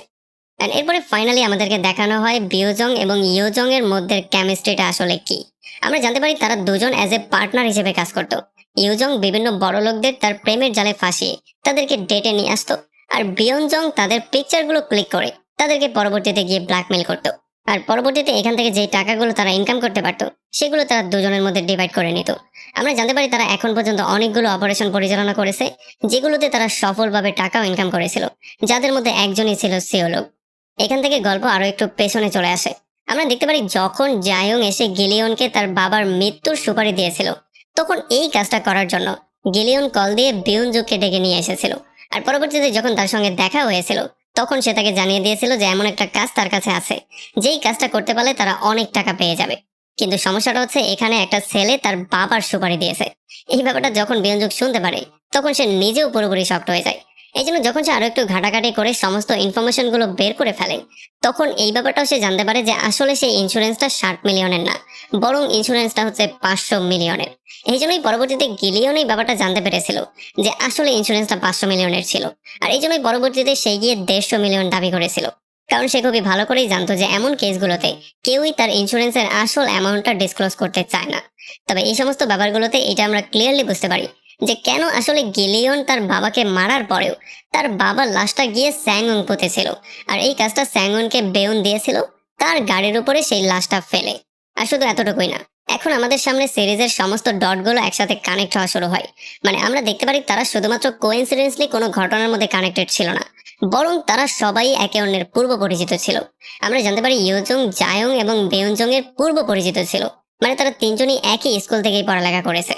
And এরপরে ফাইনালি আমাদেরকে দেখানো হয় বিওজং এবং ইয়োজং এর মধ্যে কেমিস্ট্রিটা আসলে কি। আমরা জানতে পারি তারা দুজন অ্যাজ এ পার্টনার হিসেবে কাজ করত। ইয়োজং বিভিন্ন বড় লোকদের তার প্রেমের জালে ফাঁসিয়ে তাদেরকে ডেটে নিয়ে আসতো, আর বিয়নজং তাদের পিকচারগুলো ক্লিক করে তাদেরকে পরবর্তীতে গিয়ে ব্ল্যাকমেল করতো। আর পরবর্তীতে এখান থেকে যে টাকাগুলো তারা ইনকাম করতে পারতো সেগুলো তারা দুজনের মধ্যে ডিভাইড করে নিত। আমরা জানতে পারি তারা এখন পর্যন্ত অনেকগুলো অপারেশন পরিচালনা করেছে, যেগুলোতে তারা সফলভাবে টাকাও ইনকাম করেছিল, যাদের মধ্যে একজনই ছিল সিওলগ। এখান থেকে গল্প আরো একটু পেছনে চলে আসে। আমরা দেখতে পারি যখন জায়ং এসে গিলিয়নকে তার বাবার মৃত্যুর সুপারি দিয়েছিল, তখন এই কাজটা করার জন্য গিলিয়ন কল দিয়ে বিউনজুকে ডেকে নিয়ে এসেছিল। আর পরবর্তীতে যখন তার সঙ্গে দেখা হয়েছিল তখন সে তাকে জানিয়ে দিয়েছিল যে এমন একটা কাজ তার কাছে আছে, যেই কাজটা করতে পারলে তারা অনেক টাকা পেয়ে যাবে। কিন্তু সমস্যাটা হচ্ছে এখানে একটা ছেলে তার বাবার সুপারি দিয়েছে। এই ব্যাপারটা যখন বিউনজুক শুনতে পারে তখন সে নিজেও পুরোপুরি শকড হয়ে যায়। এই জন্য যখন সে আরো একটু ঘাটাঘাটি করে সমস্ত ইনফরমেশন গুলো বের করে ফেলে, তখন এই ব্যাপারটাও সে জানতে পারে যে আসলে সেই ইন্স্যুরেন্সটা 60 মিলিয়নের না, বরং ইন্স্যুরেন্সটা হচ্ছে 500 মিলিয়নের। এই জন্যই পরবর্তীতে গিলিয়ন এই ব্যাপারটা জানতে পেরেছিল যে আসলে ইন্স্যুরেন্সটা 500 মিলিয়নের ছিল। আর এই জন্যই পরবর্তীতে সে গিয়ে 150 মিলিয়ন দাবি করেছিল, কারণ সে খুবই ভালো করেই জানতো যে এমন কেসগুলোতে কেউই তার ইন্স্যুরেন্সের আসল অ্যামাউন্টটা ডিসক্লোজ করতে চায় না। তবে এই সমস্ত ব্যাপারগুলোতে এটা আমরা ক্লিয়ারলি বুঝতে পারি যে কেন আসলে গিলিয়ন তার বাবাকে মারার পরেও তার বাবার লাশটা গিয়ে স্যাংউং পুঁতেছিল। আর এই কাজটা স্যাংউনকে বেউন দিয়েছিল তার গাড়ির উপরে সেই লাশটা ফেলে। আর শুধু এতটুকুই না, এখন আমাদের সামনে সিরিজের সমস্ত ডটগুলো একসাথে কানেক্ট হওয়া শুরু হয়। মানে আমরা দেখতে পারি তারা শুধুমাত্র কোইন্সিডেন্সলি কোনো ঘটনার মধ্যে কানেক্টেড ছিল না, বরং তারা সবাই একে অন্যের পূর্ব পরিচিত ছিল। আমরা জানতে পারি ইউজুং, জায়ং এবং বেউনজং এর পূর্ব পরিচিত ছিল। মানে তারা তিনজনই একই স্কুল থেকেই পড়ালেখা করেছে।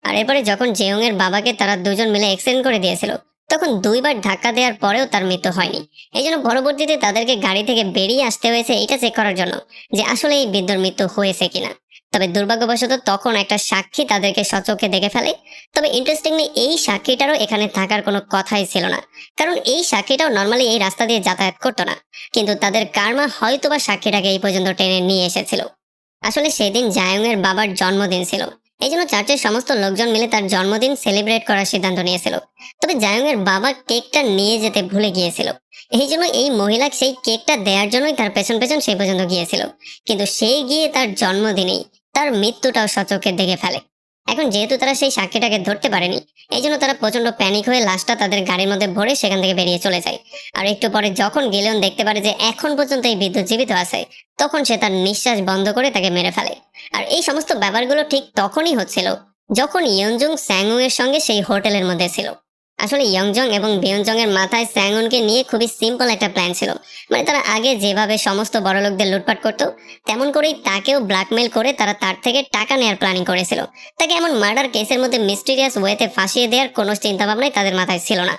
আর এরপরে যখন জেয়ং এর বাবাকে তারা দুজন মিলে এক্সিডেন্ট করে দিয়েছিল, তখন দুইবার ধাক্কা দেওয়ার পরেও তার মৃত্যু হয়নি। এই জন্য পরবর্তীতে তাদেরকে গাড়ি থেকে বেরিয়ে আসতে হয়েছে এটা চেক করার জন্য যে আসলে এই বৃদ্ধর মৃত্যু হয়েছে কিনা। তবে দুর্ভাগ্যবশত তখন একটা সাক্ষী তাদেরকে সচক্ষে দেখে ফেলে। তবে ইন্টারেস্টিংলি এই সাক্ষীটারও এখানে থাকার কোনো কথাই ছিল না, কারণ এই সাক্ষীটাও নর্মালি এই রাস্তা দিয়ে যাতায়াত করতো না। কিন্তু তাদের কার্মা হয়তোবা সাক্ষীটাকে এই পর্যন্ত টেনে নিয়ে এসেছিল। আসলে সেদিন জায়ং এর বাবার জন্মদিন ছিল, এই জন্য চার্চের সমস্ত লোকজন মিলে তার জন্মদিন সেলিব্রেট করার সিদ্ধান্ত নিয়েছিল। তবে জায়ং এর বাবা কেকটা নিয়ে যেতে ভুলে গিয়েছিল। এই জন্য এই মহিলা সেই কেকটা দেওয়ার জন্যই তার পেছন পেছন সেই পর্যন্ত গিয়েছিল। কিন্তু সে গিয়ে তার জন্মদিনেই তার মৃত্যুটাও সচক্ষে দেখে ফেলে। এখন যেহেতু তারা সেই সাক্ষীটাকে ধরতে পারেনি, এই জন্য তারা প্রচন্ড প্যানিক হয়ে লাশটা তাদের গাড়ির মধ্যে ভরে সেখান থেকে বেরিয়ে চলে যায়। আর একটু পরে যখন গিলিয়ন দেখতে পারে যে এখন পর্যন্ত এই বিদ্যুৎ জীবিত আছে, তখন সে তার নিঃশ্বাস বন্ধ করে তাকে মেরে ফেলে। আর এই সমস্ত ব্যাপারগুলো ঠিক তখনই হচ্ছিল যখন ইয়ংজং স্যাংউং এর সঙ্গে সেই হোটেলের মধ্যে ছিল। আসলে ইয়ংজং এবং বিয়নজং এর মাথায় স্যাংউনকে নিয়ে খুবই সিম্পল একটা প্ল্যান ছিল। মানে তারা আগে যেভাবে সমস্ত বড়লোকদের লুটপাট করতো, তেমন করেই তাকেও ব্ল্যাকমেল করে তারা তার থেকে টাকা নেওয়ার প্ল্যানিং করেছিল। তাকে এমন মার্ডার কেসের মধ্যে মিস্টিরিয়াস ওয়েতে ফাঁসিয়ে দেওয়ার কোনো চিন্তা ভাবনাই তাদের মাথায় ছিল না।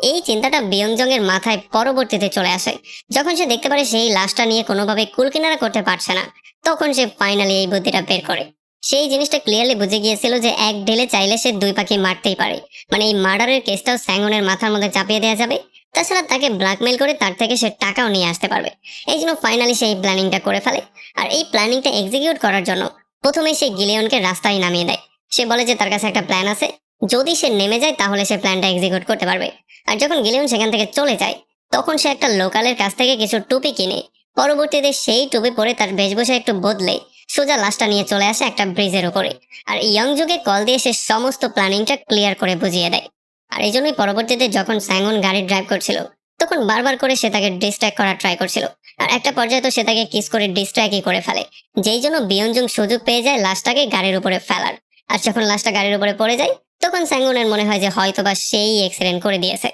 এই চিন্তাটা বিয়ংজং এর মাথায় পরবর্তীতে চলে আসে যখন সে দেখতে পারে সেই লাশটা নিয়ে কোনোভাবে কুলকিনারা করতে পারছে না। তখন সে ফাইনালি এই বুদ্ধিটা বের করে। সেই জিনিসটা ক্লিয়ারলি বুঝে গিয়েছিল যে এক ঢিলে চাইলে সে দুই পাখি মারতেই পারে। মানে এই মার্ডারের কেসটাও স্যাংনের মাথার মধ্যে চাপিয়ে দেওয়া যাবে, তাছাড়া তাকে ব্ল্যাকমেল করে তার থেকে সে টাকাও নিয়ে আসতে পারবে। এই জন্য ফাইনালি সে এই প্ল্যানিংটা করে ফেলে। আর এই প্ল্যানিংটা এক্সিকিউট করার জন্য প্রথমে সে গিলিয়নকে রাস্তায় নামিয়ে দেয়। সে বলে যে তার কাছে একটা প্ল্যান আছে, যদি সে নেমে যায় তাহলে সে প্ল্যানটা এক্সিকিউট করতে পারবে। আর যখন গিলিয়ন সেখান থেকে চলে যায়, তখন সে একটা লোকালের কাছ থেকে কিছু টুপি কিনে পরবর্তীতে সেই টুপি পরে তার বেশভূষা একটু বদলে সোজা লাশটা নিয়ে চলে আসে একটা ব্রিজের উপরে। আর ইয়ংজুকে কল দিয়ে সে সমস্ত প্ল্যানিংটা ক্লিয়ার করে বুঝিয়ে দেয়। আর এই জন্যই পরবর্তীতে যখন স্যাংউন গাড়ি ড্রাইভ করছিল, তখন বারবার করে সে তাকে ডিস্ট্র্যাক্ট করার ট্রাই করছিল। আর একটা পর্যায়ে তো সে তাকে কিস করে ডিস্ট্র্যাক্টই করে ফেলে, যেই জন্য বিয়নজুং সুযোগ পেয়ে যায় লাশটাকে গাড়ির উপরে ফেলার। আর যখন লাশটা গাড়ির উপরে পড়ে যায়, তখন স্যাংউনের মনে হয় যে হয়তোবা সেই অ্যাক্সিডেন্ট করে দিয়েছে।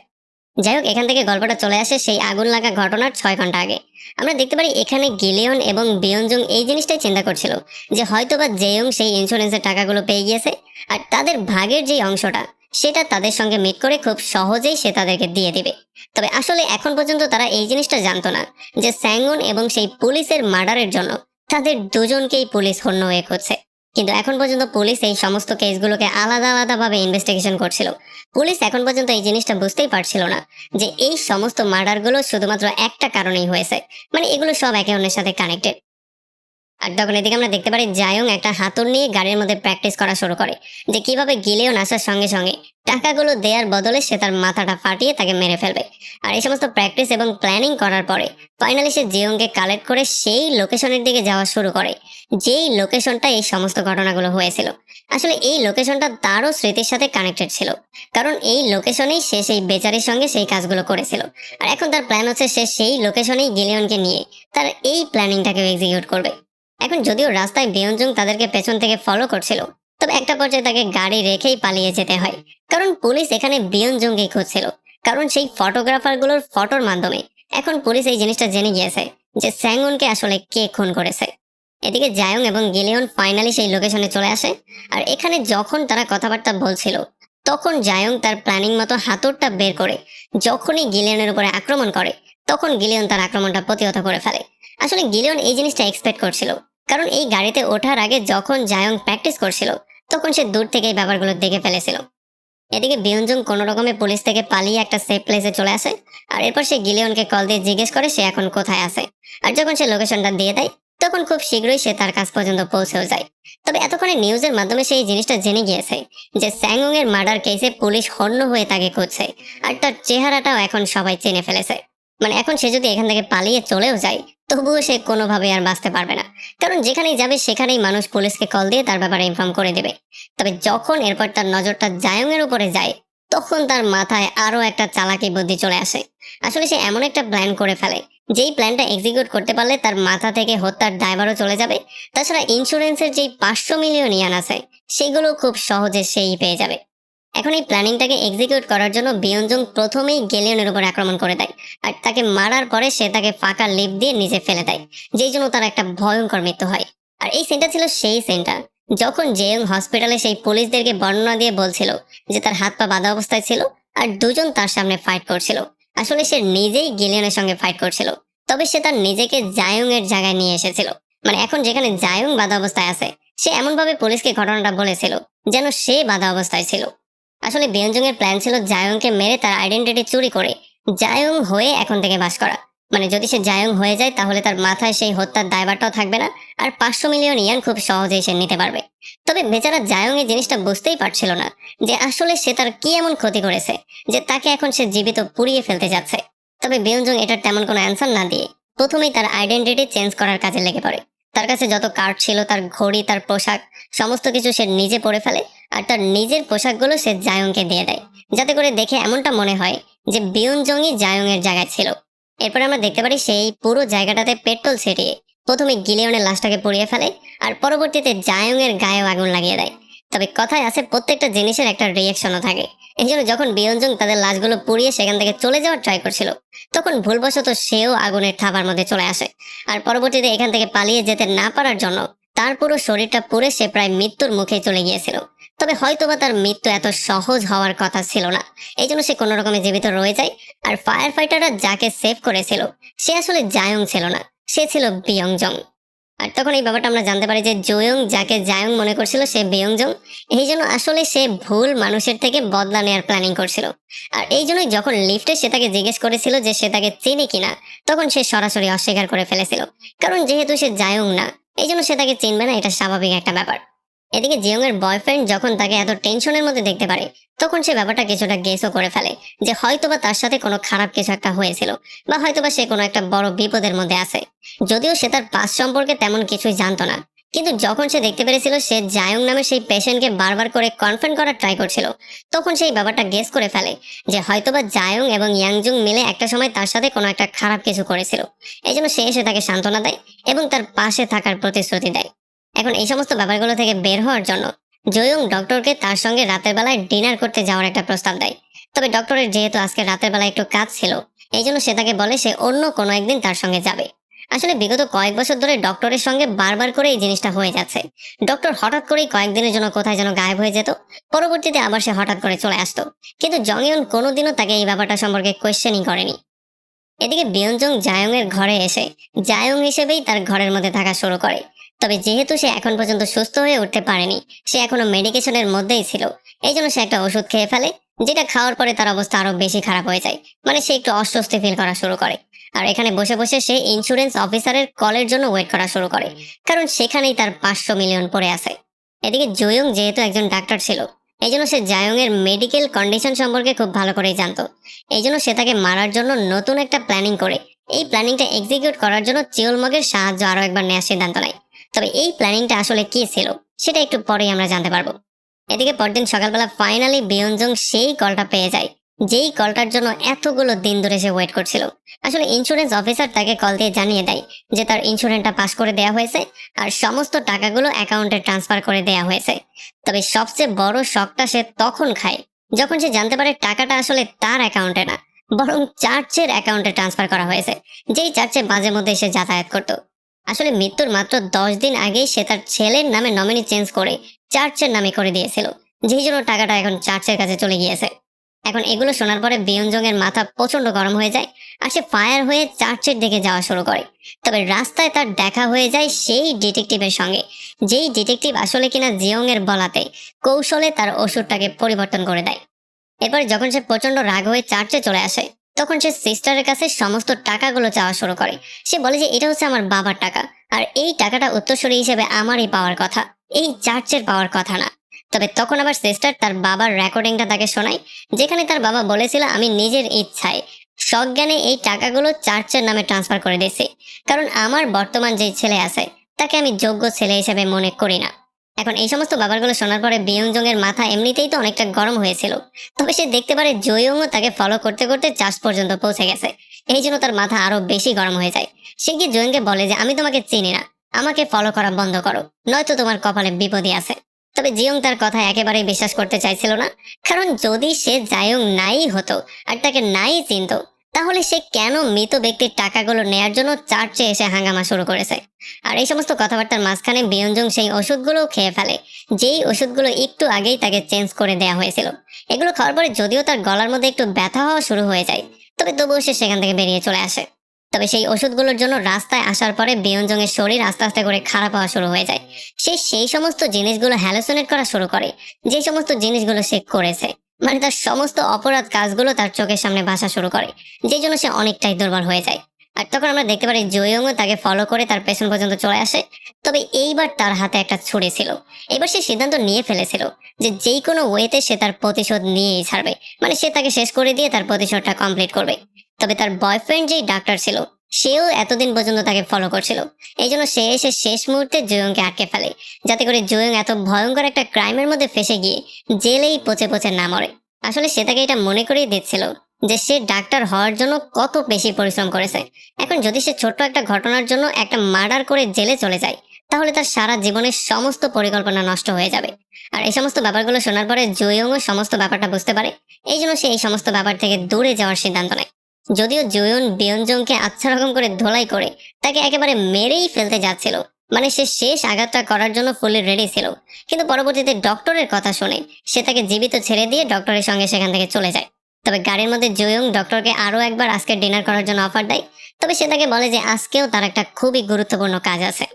যাই হোক, এখান থেকে গল্পটা চলে আসে সেই আগুন লাগা ঘটনার 6 ঘন্টা আগে। আমরা দেখতে পারি এখানে গিলিয়ন এবং বিয়নজুং এই জিনিসটাই চিন্তা করছিল যে হয়তোবা জেয়ং সেই ইন্স্যুরেন্সের টাকাগুলো পেয়ে গিয়েছে, আর তাদের ভাগের যে অংশটা সেটা তাদের সঙ্গে মিট করে খুব সহজেই সে তাদেরকে দিয়ে দিবে। তবে আসলে এখন পর্যন্ত তারা এই জিনিসটা জানতো না যে স্যাংউন এবং সেই পুলিশের মার্ডারের জন্য তাদের দুজনকেই পুলিশ হন্য হয়ে খুঁজছে। কিন্তু এখন পর্যন্ত পুলিশ এই সমস্ত কেসগুলোকে আলাদা আলাদা ভাবে ইনভেস্টিগেশন করছিল। পুলিশ এখন পর্যন্ত এই জিনিসটা বুঝতেই পারছিল না যে এই সমস্ত মার্ডারগুলো শুধুমাত্র একটা কারণেই হয়েছে, মানে এগুলো সব একে অন্যের সাথে কানেক্টেড। আর তখন এদিকে আমরা দেখতে পারি জায়ং একটা হাতুড় নিয়ে গাড়ির মধ্যে প্র্যাকটিস করা শুরু করে যে কিভাবে গিলিয়ন আসার সঙ্গে সঙ্গে টাকাগুলো দেওয়ার বদলে সে তার মাথাটা ফাটিয়ে তাকে মেরে ফেলবে। আর এই সমস্ত প্র্যাকটিস এবং প্ল্যানিং করার পরে ফাইনালি সে জিয়ংকে কালেক্ট করে সেই লোকেশনের দিকে যাওয়া শুরু করে, যেই লোকেশনটা এই সমস্ত ঘটনাগুলো হয়েছিল। আসলে এই লোকেশনটা তারও স্মৃতির সাথে কানেক্টেড ছিল, কারণ এই লোকেশনেই সে সেই বেচারির সঙ্গে সেই কাজগুলো করেছিল। আর এখন তার প্ল্যান হচ্ছে সে সেই লোকেশনেই গিলিয়নকে নিয়ে তার এই প্ল্যানিংটাকে এক্সিকিউট করবে। এখন যদিও রাস্তায় বিয়নজুং তাদেরকে পেছন থেকে ফলো করছিল, তবে একটা পর্যায়ে তাকে গাড়ি রেখেই পালিয়ে যেতে হয়, কারণ পুলিশ এখানে বিয়নজুংকেই খুঁজছিল। কারণ সেই ফটোগ্রাফার গুলোর ফটোর মাধ্যমে এখন পুলিশ এই জিনিসটা জেনে গিয়েছে যে স্যাংউনকে আসলে কে খুন করেছে। এদিকে জায়ং এবং গিলিয়ন ফাইনালি সেই লোকেশনে চলে আসে। আর এখানে যখন তারা কথাবার্তা বলছিল, তখন জায়ং তার প্ল্যানিং মতো হাতুড়টা বের করে যখনই গিলিয়নের উপরে আক্রমণ করে, তখন গিলিয়ন তার আক্রমণটা প্রতিহত করে ফেলে। আসলে গিলিয়ন এই জিনিসটা এক্সপেক্ট করছিল, কারণ এই গাড়িতে ওঠার আগে যখন জায়ং প্র্যাকটিস করছিল, তখন সে দূর থেকে এই ব্যাপারগুলো দেখে ফেলেছিল। এদিকে বিয়নজুং কোনো রকমে পুলিশ থেকে পালিয়ে একটা সেফ প্লেসে চলে আসে। আর এরপর সে গিলিয়নকে কল দিয়ে জিজ্ঞেস করে সে এখন কোথায় আছে। আর যখন সে লোকেশনটা দিয়ে দেয়, তখন খুব শীঘ্রই সে তার কাছ পর্যন্ত পৌঁছেও যায়। তবে এতক্ষণে নিউজের মাধ্যমে সে এই জিনিসটা জেনে গিয়েছে যে স্যাংউং এর মার্ডার কেসে পুলিশ হন্য হয়ে তাকে খুঁজছে, আর তার চেহারাটাও এখন সবাই চিনে ফেলেছে। মানে এখন সে যদি এখান থেকে পালিয়ে চলেও যায়, তবুও সে কোনোভাবে আর বাঁচতে পারবে না, কারণ যেখানেই যাবে সেখানেই মানুষ পুলিশকে কল দিয়ে তার ব্যাপারে ইনফর্ম করে দেবে। তবে যখন এরপর তার নজরটা জায়ং এর উপরে যায়, তখন তার মাথায় আরো একটা চালাকি বুদ্ধি চলে আসে। আসলে সে এমন একটা প্ল্যান করে ফেলে যেই প্ল্যানটা এক্সিকিউট করতে পারলে তার মাথা থেকে হত্যার দায়ভারও চলে যাবে। তাছাড়া ইন্স্যুরেন্সের যেই ৫০০ মিলিয়ন ইয়ান আছে সেগুলো খুব সহজে সেই পেয়ে যাবে। এখন এই প্ল্যানিংটাকে এক্সিকিউট করার জন্য বিয়ঞ্জং প্রথমেই গেলিয়নের উপর আক্রমণ করে দেয়। আর তাকে মারার পরে সে তাকে ফাঁকা লিফট দিয়ে নিচে ফেলে দেয়, যেই জন্য তার একটা ভয়ঙ্কর মৃত্যু হয়। আর এই সিনটা ছিল সেই সিনটা যখন জেয়ং হসপিটালে সেই পুলিশদেরকে বর্ণনা দিয়ে বলছিল যে তার হাত পা বাঁধা অবস্থায় ছিল আর দুজন তার সামনে ফাইট করছিল। আসলে সে নিজেই গিলিয়নের সঙ্গে ফাইট করছিল, তবে সে তার নিজেকে জায়ং এর জায়গায় নিয়ে এসেছিল। মানে এখন যেখানে জায়ং বাঁধা অবস্থায় আছে, সে এমন ভাবে পুলিশকে ঘটনাটা বলেছিল যেন সে বাঁধা অবস্থায় ছিল। আসলে বিয়ঞ্জং এর প্ল্যান ছিল জায়ংকে মেরে তার আইডেন্টিটি চুরি করে জায়ং হয়ে এখন থেকে বাস করা। মানে যদি সে জায়ং হয়ে যায় তাহলে তার মাথায় সেই হত্যার দায়ভারটাও থাকবে না, আর ৫০০ মিলিয়ন ইয়ান খুব সহজেই সে নিতে পারবে। তবে বেচারা জায়ং এই জিনিসটা বুঝতেই পারছিল না যে আসলে সে তার কি এমন ক্ষতি করেছে যে তাকে এখন সে জীবিত পুড়িয়ে ফেলতে যাচ্ছে। তবে বিয়ঞ্জং এটার তেমন কোনো অ্যান্সার না দিয়ে প্রথমেই তার আইডেন্টিটি চেঞ্জ করার কাজে লেগে পড়ে। তার কাছে যত কার্ড ছিল, তার ঘড়ি, তার পোশাক, সমস্ত কিছু সে নিজে পরে ফেলে। আর তার নিজের পোশাকগুলো সে জায়ংকে দিয়ে দেয়, যাতে করে দেখে এমনটা মনে হয় যে বিয়ঞ্জংই জায়ং এর জায়গায় ছিল। এরপর আমরা দেখতে পারি সেই পুরো জায়গাটাতে পেট্রোল ছিটিয়ে প্রথমে গিলিয়নের লাশটাকে পুড়িয়ে ফেলে, আর পরবর্তীতে জায়ং এর গায়েও আগুন লাগিয়ে দেয়। তবে কথায় আছে প্রত্যেকটা জিনিসের একটা রিয়াকশনও থাকে। এই জন্য যখন বিয়ঞ্জং তাদের লাশগুলো পুড়িয়ে সেখান থেকে চলে যাওয়ার ট্রাই করছিল, তখন ভুলবশত সেও আগুনের থাবার মধ্যে চলে আসে। আর পরবর্তীতে এখান থেকে পালিয়ে যেতে না পারার জন্য তার পুরো শরীরটা পুড়ে সে প্রায় মৃত্যুর মুখে চলে গিয়েছিল। তবে হয়তোবা তার মৃত্যু এত সহজ হওয়ার কথা ছিল না, এই জন্য সে কোনো রকমে জীবিত রয়ে যায়। আর ফায়ার ফাইটাররা যাকে সেভ করেছিল সে আসলে জায়ং ছিল না, সে ছিল বিয়ংজং। আর তখন এই ব্যাপারটা আমরা জানতে পারি যে জোয়ং যাকে জায়ং মনে করছিল সে বিয়ংজং। এই জন্য আসলে সে ভুল মানুষের থেকে বদলা নেওয়ার প্ল্যানিং করছিল। আর এই জন্যই যখন লিফটে সে তাকে জিজ্ঞেস করেছিল যে সে তাকে চেনে কিনা, তখন সে সরাসরি অস্বীকার করে ফেলেছিল। কারণ যেহেতু সে জায়ং না, এই জন্য সে তাকে চিনবে না, এটা স্বাভাবিক একটা ব্যাপার। এদিকে জিয়ং এর বয়ফ্রেন্ড যখন তাকে এত টেনশনের মধ্যে দেখতে পারে, তখন সে ব্যাপারটা কিছুটা গেসও করে ফেলে যে হয়তোবা তার সাথে কোনো খারাপ কিছু একটা হয়েছিল, বা হয়তোবা সে কোনো একটা বড় বিপদের মধ্যে আছে। যদিও সে তার পাস সম্পর্কে তেমন কিছুই জানতো না, কিন্তু যখন সে দেখতে পেরেছিল সে জায়ং নামে সেই পেশেন্টকে বারবার করে কনফার্ম করার ট্রাই করছিল, তখন সেই ব্যাপারটা গেস করে ফেলে যে হয়তোবা জায়ং এবং ইয়াংজুং মিলে একটা সময় তার সাথে কোনো একটা খারাপ কিছু করেছিল। এই জন্য সে এসে তাকে সান্ত্বনা দেয় এবং তার পাশে থাকার প্রতিশ্রুতি দেয়। এখন এই সমস্ত ব্যাপারগুলো থেকে বের হওয়ার জন্য জয়ং ডক্টরকে তার সঙ্গে রাতের বেলায় ডিনার করতে যাওয়ার একটা প্রস্তাব দেয়। তবে ডক্টরের যেহেতু আজকে রাতের বেলায় একটু কাজ ছিল, এই জন্য সে তাকে বলে সে অন্য কোনো একদিন তার সঙ্গে যাবে। আসলে বিগত কয়েক বছর ধরে ডক্টরের সঙ্গে বারবার করে এই জিনিসটা হয়ে যাচ্ছে। ডক্টর হঠাৎ করেই কয়েকদিনের জন্য কোথায় যেন গায়েব হয়ে যেত, পরবর্তীতে আবার সে হঠাৎ করে চলে আসতো, কিন্তু জংইয়ন কোনোদিনও তাকে এই ব্যাপারটা সম্পর্কে কোয়েশ্চেনই করেনি। এদিকে বিয়ঞ্জং জায়ং এর ঘরে এসে জায়ং হিসেবেই তার ঘরের মধ্যে থাকা শুরু করে। তবে যেহেতু সে এখন পর্যন্ত সুস্থ হয়ে উঠতে পারেনি, সে এখনো মেডিকেশনের মধ্যেই ছিল, এই জন্য সে একটা ওষুধ খেয়ে ফেলে, যেটা খাওয়ার পরে তার অবস্থা আরো বেশি খারাপ হয়ে যায়। মানে সে একটু অস্বস্তি ফিল করা শুরু করে। আর এখানে বসে বসে সে ইন্স্যুরেন্স অফিসারের কলের জন্য ওয়েট করা শুরু করে, কারণ সেখানেই তার ৫০০ মিলিয়ন পড়ে আছে। এদিকে জয়ং যেহেতু একজন ডাক্তার ছিল, এই জন্য সে জায়ং এর মেডিকেল কন্ডিশন সম্পর্কে খুব ভালো করেই জানতো। এই জন্য সে তাকে মারার জন্য নতুন একটা প্ল্যানিং করে এই প্ল্যানিংটা এক্সিকিউট করার জন্য চিওলমগের সাহায্য আরো একবার নেওয়ার সিদ্ধান্ত নেয়। তবে এই প্ল্যানিংটা আসলে কি ছিল সেটা একটু পরেই আমরা জানতে পারবো। এদিকে পরদিন সকালবেলা ফাইনালি বিয়ঞ্জং সেই কলটা পেয়ে যায়, যেই কলটার জন্য এতগুলো দিন ধরে সে ওয়েট করছিল। আসলে ইন্স্যুরেন্স অফিসার তাকে কল দিয়ে জানিয়ে দেয় যে তার ইন্স্যুরেন্সটা পাস করে দেওয়া হয়েছে আর সমস্ত টাকাগুলো অ্যাকাউন্টে ট্রান্সফার করে দেওয়া হয়েছে। তবে সবচেয়ে বড় শকটা সে তখন খায় যখন সে জানতে পারে টাকাটা আসলে তার অ্যাকাউন্টে না, বরং চার্চের অ্যাকাউন্টে ট্রান্সফার করা হয়েছে, যেই চার্চে মাঝে মধ্যে সে যাতায়াত করত। আসলে মৃত্যুর মাত্র 10 দিন আগেই সে তার ছেলের নামে নমিনি চেঞ্জ করে চার্চের নামে করে দিয়েছিল, যেই জন্য টাকাটা এখন চার্চের কাছে চলে গিয়েছে। এখন এগুলো শোনার পরে বিয়ঞ্জং এর মাথা প্রচন্ড গরম হয়ে যায় আর সে ফায়ার হয়ে চার্চের দিকে যাওয়া শুরু করে। তবে রাস্তায় তার দেখা হয়ে যায় সেই ডিটেকটিভের সঙ্গে, যেই ডিটেকটিভ আসলে কিনা জিয়ং এর বলাতে কৌশলে তার ওষুধটাকে পরিবর্তন করে দেয়। এরপর যখন সে প্রচন্ড রাগ হয়ে চার্চে চলে আসে, তখন সে সিস্টারের কাছে সমস্ত টাকাগুলো চাওয়া শুরু করে। সে বলে যে এটা হচ্ছে আমার বাবার টাকা, আর এই টাকাটা উত্তরসূরি হিসেবে আমারই পাওয়ার কথা, এই চার্চের পাওয়ার কথা না। তবে তখন আবার সিস্টার তার বাবার রেকর্ডিংটা তাকে শোনায়, যেখানে তার বাবা বলেছিল আমি নিজের ইচ্ছায় সজ্ঞানে এই টাকাগুলো চার্চের নামে ট্রান্সফার করে দিয়েছি, কারণ আমার বর্তমান যে ছেলে আছে তাকে আমি যোগ্য ছেলে হিসেবে মনে করি না। এখন এই সমস্ত ব্যাপারগুলো শোনার পরে বিয়ংজং এর মাথা এমনিতেই তো অনেকটা গরম হয়েছিল। তবে সে দেখতে পারে জয়ংও তাকে ফলো করতে করতে চাষ পর্যন্ত পৌঁছে গেছে। এই জন্য তার মাথা আরো বেশি গরম হয়ে যায়। সে গিয়ে জয়ংকে বলে যে আমি তোমাকে চিনি না, আমাকে ফলো করা বন্ধ করো, নয়তো তোমার কপালে বিপদই আছে। তবে জিয়ং তার কথা একেবারেই বিশ্বাস করতে চাইছিল না। কারণ যদি সে জায়ং নাই হতো আর তাকে নাই চিনতো, তাহলে সে কেন মৃত ব্যক্তির টাকাগুলো নেয়ার জন্য চার্চে এসে হাঙ্গামা শুরু করেছে। আর এই সমস্ত কথাবার্তার মাঝখানে বিয়ঞ্জং সেই ওষুধগুলো খেয়ে ফেলে, যেই ওষুধগুলো একটু আগেই তাকে চেঞ্জ করে দেওয়া হয়েছিল। এগুলো খাওয়ার পরে যদিও তার গলার মধ্যে একটু ব্যথা হওয়া শুরু হয়ে যায়, তবে তবুও সে সেখান থেকে বেরিয়ে চলে আসে। তবে সেই ওষুধগুলোর জন্য রাস্তায় আসার পরে বিয়ঞ্জং এর শরীর আস্তে আস্তে করে খারাপ হওয়া শুরু হয়ে যায়। সে সেই সমস্ত জিনিসগুলো হ্যালোসিনেট করা শুরু করে, যে সমস্ত জিনিসগুলো সে করেছে। মানে তার সমস্ত অপরাধ কাজগুলো তার চোখের সামনে ভাসা শুরু করে, যে জন্য সে অনেকটাই দুর্বল হয়ে যায়। আর তখন আমরা দেখতে পারি জয়ংও তাকে ফলো করে তার পেছন পর্যন্ত চলে আসে। তবে এইবার তার হাতে একটা ছুরি ছিল। এবার সে সিদ্ধান্ত নিয়ে ফেলেছিল যে যেই কোনো ওয়েতে সে তার প্রতিশোধ নিয়েই ছাড়বে, মানে সে তাকে শেষ করে দিয়ে তার প্রতিশোধটা কমপ্লিট করবে। তবে তার বয়ফ্রেন্ড যেই ডাক্তার ছিল, সেও এতদিন পর্যন্ত তাকে ফলো করছিল। এই জন্য সে এসে শেষ মুহূর্তে জয়ংকে আটকে ফেলে, যাতে করে জয়ং এত ভয়ঙ্কর একটা ক্রাইমের মধ্যে ফেসে গিয়ে জেলেই পচে পচে না মরে। আসলে সে তাকে এটা মনে করিয়ে দিচ্ছিল যে সে ডাক্তার হওয়ার জন্য কত বেশি পরিশ্রম করেছে। এখন যদি সে ছোট্ট একটা ঘটনার জন্য একটা মার্ডার করে জেলে চলে যায়, তাহলে তার সারা জীবনের সমস্ত পরিকল্পনা নষ্ট হয়ে যাবে। আর এই সমস্ত ব্যাপারগুলো শোনার পরে জয়ংও সমস্ত ব্যাপারটা বুঝতে পারে। এই জন্য সে এই সমস্ত ব্যাপার থেকে দূরে যাওয়ার সিদ্ধান্ত নেয়। যদিও জয়ন বিয়ঞ্জংকে আচ্ছা রকম করে ধোলাই করে তাকে একেবারে মেরেই ফেলতে যাচ্ছিল, মানে সে শেষ আঘাতটা করার জন্য ফুলি রেডি ছিল, কিন্তু পরবর্তীতে ডক্টরের কথা শুনে সে তাকে জীবিত ছেড়ে দিয়ে ডক্টরের সঙ্গে সেখান থেকে চলে যায়। তবে গাড়ির মধ্যে জয়ং ডক্টরকে আরো একবার আজকে ডিনার করার জন্য অফার দেয়। তবে সে তাকে বলে যে আজকেও তার একটা খুবই গুরুত্বপূর্ণ কাজ আছে।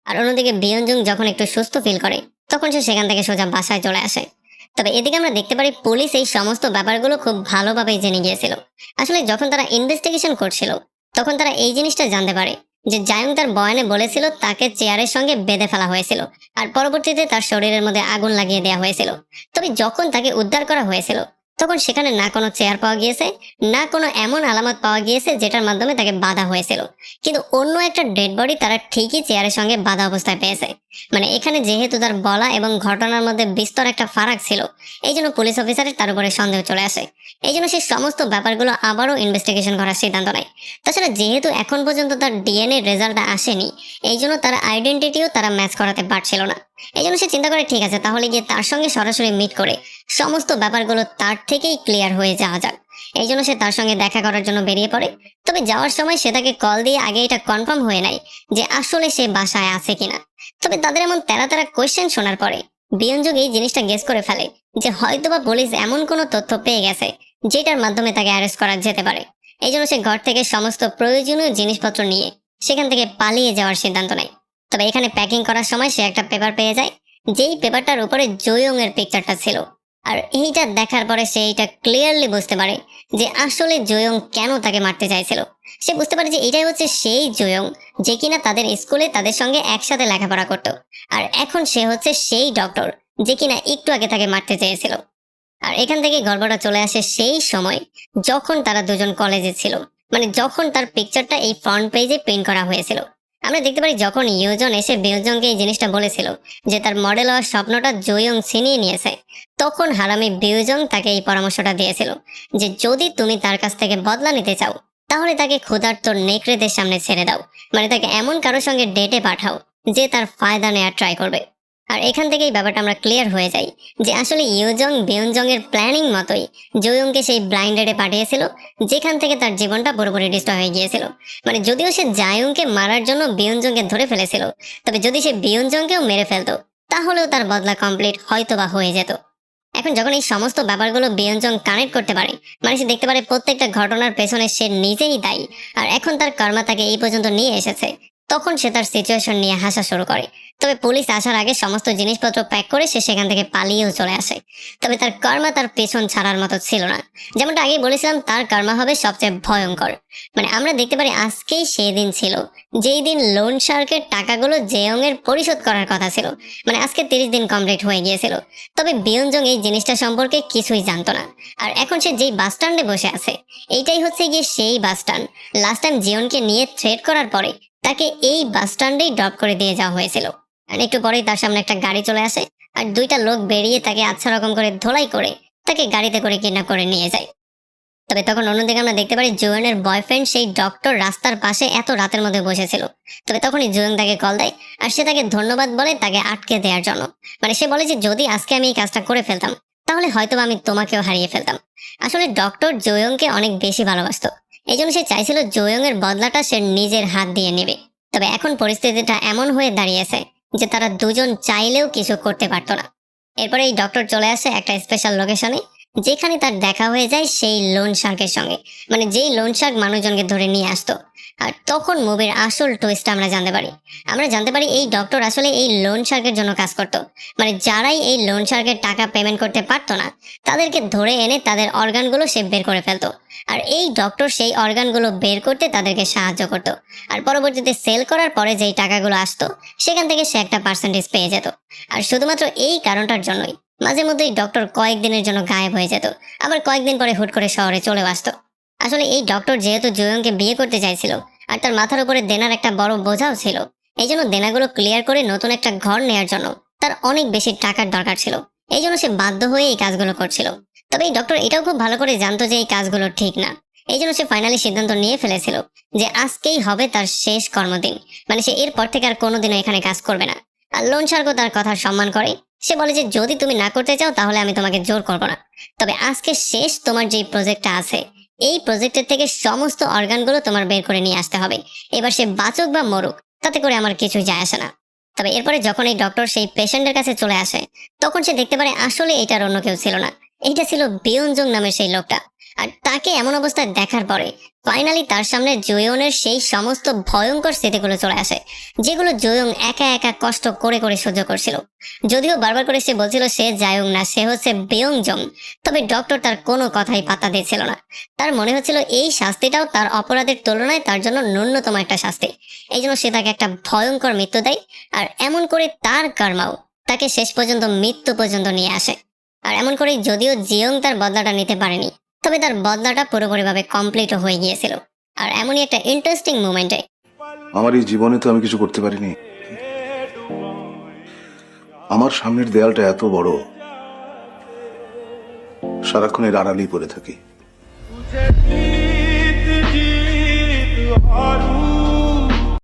আর অন্যদিকে বিয়ঞ্জং যখন একটু সুস্থ ফিল করে, তখন সে সেখান থেকে সোজা বাসায় চলে আসে। তবে এদিকে আমরা দেখতে পারি পুলিশ এই সমস্ত ব্যাপারগুলো খুব ভালোভাবেই জেনে গিয়েছিল। আসলে যখন তারা ইনভেস্টিগেশন করছিল, তখন তারা এই জিনিসটা জানতে পারে যে জায়ং তার বয়ানে বলেছিল তাকে চেয়ারের সঙ্গে বেঁধে ফেলা হয়েছিল, আর পরবর্তীতে তার শরীরের মধ্যে আগুন লাগিয়ে দেওয়া হয়েছিল। তবে যখন তাকে উদ্ধার করা হয়েছিল, তখন সেখানে না কোনো চেয়ার পাওয়া গিয়েছে, না কোনো এমন আলামত পাওয়া গিয়েছে যেটার মাধ্যমে তাকে বাধা হয়েছিল। কিন্তু অন্য একটা ডেড বডি তারা ঠিকই চেয়ারের সঙ্গে বাধা অবস্থায় পেয়েছে। মানে এখানে যেহেতু তার বলা এবং ঘটনার মধ্যে বিস্তর একটা ফারাক ছিল, এই জন্য পুলিশ অফিসারের তার উপরে সন্দেহ চলে আসে। এই জন্য সে সমস্ত ব্যাপারগুলো আবারও ইনভেস্টিগেশন করার সিদ্ধান্ত নেয়। তাছাড়া যেহেতু এখন পর্যন্ত তার ডিএনএ রেজাল্টটা আসেনি, এই জন্য তার আইডেন্টিটিও তারা ম্যাচ করাতে পারছিল না। এই জন্য সে চিন্তা করে ঠিক আছে, তাহলে গিয়ে তার সঙ্গে সরাসরি মিট করে সমস্ত ব্যাপারগুলো তার থেকেই ক্লিয়ার হয়ে যাওয়া যাক। এই জন্য সে তার সঙ্গে দেখা করার জন্য বেরিয়ে পড়ে। তবে যাওয়ার সময় সে তাকে কল দিয়ে আগে এটা কনফার্ম হয়ে নেয় যে আসলে সে বাসায় আছে কিনা। তবে তাদের এমন তেরা তেরা কোয়েশ্চেন শোনার পরে বিয়ঞ্জক এই জিনিসটা গেস করে ফেলে যে হয়তোবা পুলিশ এমন কোনো তথ্য পেয়ে গেছে যেটার মাধ্যমে তাকে অ্যারেস্ট করা যেতে পারে। এই জন্য সে ঘর থেকে সমস্ত প্রয়োজনীয় জিনিসপত্র নিয়ে সেখান থেকে পালিয়ে যাওয়ার সিদ্ধান্ত নেয়। তবে এখানে প্যাকিং করার সময় সে একটা পেপার পেয়ে যায়, যেই পেপারটার উপরে জয়ং এর পিকচারটা ছিল। আর এইটা দেখার পরে সে এইটা ক্লিয়ারলি বুঝতে পারে যে আসলে জয়ং কেন তাকে মারতে চাইছিল। সে বুঝতে পারে যে এটাই হচ্ছে সেই জয়ং যে কিনা তাদের স্কুলে তাদের সঙ্গে একসাথে লেখাপড়া করত। আর এখন সে হচ্ছে সেই ডক্টর যে কিনা একটু আগে তাকে মারতে চেয়েছিল। আর এখান থেকে গল্পটা চলে আসে সেই সময় যখন তারা দুজন কলেজে ছিল, মানে যখন তার পিকচারটা এই ফ্রন্ট পেজে প্রিন্ট করা হয়েছিল। আমরা দেখতে পারি যখন ইউজন এসে বিউজংকে এই জিনিসটা বলেছিল যে তার মডেল হওয়ার স্বপ্নটা জয়ং ছিনিয়ে নিয়েছে, তখন হারামি বিউজং তাকে এই পরামর্শটা দিয়েছিল যে যদি তুমি তার কাছ থেকে বদলা নিতে চাও, তাহলে তাকে ক্ষুধার্ত নেকড়েদের সামনে ছেড়ে দাও, মানে তাকে এমন কারোর সঙ্গে ডেটে পাঠাও যে তার ফায়দা নেওয়ার ট্রাই করবে। আর এখান থেকেই ব্যাপারটা আমরা ক্লিয়ার হয়ে যাই যে আসলে ইউজং বিউনজং এর প্ল্যানিং মতোই জয়ংকে সেই ব্লাইন্ড রেডে পাঠিয়েছিল, যেখান থেকে তার জীবনটা পুরোপুরি ডিস্ট্রয় হয়ে গিয়েছিল। মানে যদিও সে জায়ংকে মারার জন্য বিউনজংকে ধরে ফেলেছিল, তবে যদি সে বিউনজংকেও মেরে ফেলতো, তাহলেও তার বদলা কমপ্লিট হয়তোবা হয়ে যেত। এখন যখন এই সমস্ত ব্যাপারগুলো বিয়ঞ্জং কানেক্ট করতে পারে, মানে সে দেখতে পারে প্রত্যেকটা ঘটনার পেছনে সে নিজেই দায়ী, আর এখন তার কর্মা তাকে এই পর্যন্ত নিয়ে এসেছে, তখন সে তার সিচুয়েশন নিয়ে হাসা শুরু করে। তবে পুলিশ আসার আগে সমস্ত জিনিসপত্র প্যাক করে সে সেখান থেকে পালিয়েও চলে আসে। তবে তার কর্মা তার পেছন ছাড়ার মতো ছিল না। যেমনটা আগেই বলেছিলাম, তার কর্মা হবে সবচেয়ে ভয়ঙ্কর। মানে আমরা দেখতে পারি আজকেই সেই দিন ছিল যেই দিন লোন শার্কের টাকাগুলো জেয়ং এর পরিশোধ করার কথা ছিল। মানে আজকে 30 দিন কমপ্লিট হয়ে গিয়েছিল। তবে বিয়ঞ্জং এই জিনিসটা সম্পর্কে কিছুই জানতো না। আর এখন সে যেই বাস স্ট্যান্ডে বসে আছে, এইটাই হচ্ছে গিয়ে সেই বাস স্ট্যান্ড লাস্ট টাইম জিয়নকে নিয়ে থ্রেট করার পরে তাকে এই বাস স্ট্যান্ডেই ড্রপ করে দিয়ে যাওয়া হয়েছিল। আর একটু পরেই তার সামনে একটা গাড়ি চলে আসে, আর দুইটা লোক বেরিয়ে তাকে আচ্ছা রকম করে ধোলাই করে তাকে গাড়িতে করে কিডন্যাপ করে নিয়ে যায়। তবে তখন অন্যদিকে আমরা দেখতে পারি জোয়নের বয়ফ্রেন্ড সেই ডক্টর রাস্তার পাশে এত রাতের মধ্যে বসেছিল। তবে তখনই জোয়ন তাকে কল দেয়, আর সে তাকে ধন্যবাদ বলে তাকে আটকে দেওয়ার জন্য। মানে সে বলে যে যদি আজকে আমি এই কাজটা করে ফেলতাম তাহলে হয়তো আমি তোমাকেও হারিয়ে ফেলতাম। আসলে ডক্টর জোয়ংকে অনেক বেশি ভালোবাসতো, এই জন্য সে চাইছিল জোয়ং এর বদলাটা সে নিজের হাত দিয়ে নেবে। তবে এখন পরিস্থিতিটা এমন হয়ে দাঁড়িয়েছে যে তারা দুজন চাইলেও কিছু করতে পারতো না। এরপরে এই ডক্টর চলে আসে একটা স্পেশাল লোকেশনে, যেখানে তার দেখা হয়ে যায় সেই লোন শার্কের সঙ্গে, মানে যেই লোন শার্ক মানুষজনকে ধরে নিয়ে আসতো। আর তখন মুভির আসল টুইস্ট আমরা জানতে পারি এই ডক্টর আসলে এই লোন শার্কের জন্য কাজ করতো। মানে যারাই এই লোন শার্কের টাকা পেমেন্ট করতে পারতো না তাদেরকে ধরে এনে তাদের অর্গানগুলো সে বের করে ফেলতো। আর এই ডক্টর সেই অর্গানগুলো বের করতে তাদেরকে সাহায্য করতো। আর পরবর্তীতে সেল করার পরে যেই টাকাগুলো আসতো সেখান থেকে সে একটা পার্সেন্টেজ পেয়ে যেত। আর শুধুমাত্র এই কারণটার জন্যই মাঝে মধ্যেই ডক্টর কয়েকদিনের জন্য গায়েব হয়ে যেত, আবার কয়েকদিন পরে হুট করে শহরে চলে আসতো। আসলে এই ডক্টর যেহেতু জোয়ংকে বিয়ে করতে চাইছিল আর তার মাথার উপরে দেনার একটা বড় বোঝাও ছিল, এই জন্য দেনাগুলো ক্লিয়ার করে নতুন একটা ঘর নেয়ার জন্য তার অনেক বেশি টাকার দরকার ছিল। এই জন্য সে বাধ্য হয়ে এই কাজগুলো করছিল। তবে এই ডক্টর এটাও খুব ভালো করে জানতো যে এই কাজগুলো ঠিক না। এই জন্য সে ফাইনালি সিদ্ধান্ত নিয়ে ফেলেছিল যে আজকেই হবে তার শেষ কর্মদিন। মানে সে এরপর থেকে আর কোনোদিনও এখানে কাজ করবে না। আর লোন সার্কও তার কথার সম্মান করে। সে বলে যে যদি তুমি না করতে চাও তাহলে আমি তোমাকে জোর করবো না, তবে আজকে শেষ তোমার যেই প্রজেক্টটা আছে এই প্রজেক্টের থেকে সমস্ত অর্গানগুলো তোমার বের করে নিয়ে আসতে হবে। এবার সে বাঁচুক বা মরুক তাতে করে আমার কিছুই যায় আসে না। তবে এরপরে যখন এই ডক্টর সেই পেশেন্টের কাছে চলে আসে তখন সে দেখতে পারে আসলে এটার অন্য কেউ ছিল না, এটা ছিল বিয়নজং নামের সেই লোকটা। আর তাকে এমন অবস্থায় দেখার পরে ফাইনালি তার সামনে জোয়নের সেই সমস্ত ভয়ঙ্কর স্মৃতিগুলো চলে আসে, যেগুলো জোয়ং একা একা কষ্ট করে করে সহ্য করছিল। যদিও বারবার করে সে বলছিল সে জায়ং না, সে হচ্ছে বেয়ংজং, তবে ডক্টর তার কোনো কথাই পাত্তা দিচ্ছিল না। তার মনে হচ্ছিল এই শাস্তিটাও তার অপরাধের তুলনায় তার জন্য ন্যূনতম একটা শাস্তি। এই জন্য সে তাকে একটা ভয়ঙ্কর মৃত্যু দেয়। আর এমন করে তার কর্মাও তাকে শেষ পর্যন্ত মৃত্যু পর্যন্ত নিয়ে আসে। আর এমন করেই যদিও জিয়ং তার বদলাটা নিতে পারেনি, তবে তার বদলাটা পুরোপুরিভাবে কমপ্লিটও হয়ে গিয়েছিল। আর এমনই একটা ইন্টারেস্টিং মোমেন্টে আমার এই জীবনে তো আমি কিছু করতে পারিনি। আমার সামনের দেয়ালটা এত বড়, সারাক্ষণ এর আড়ালেই পড়ে থাকি।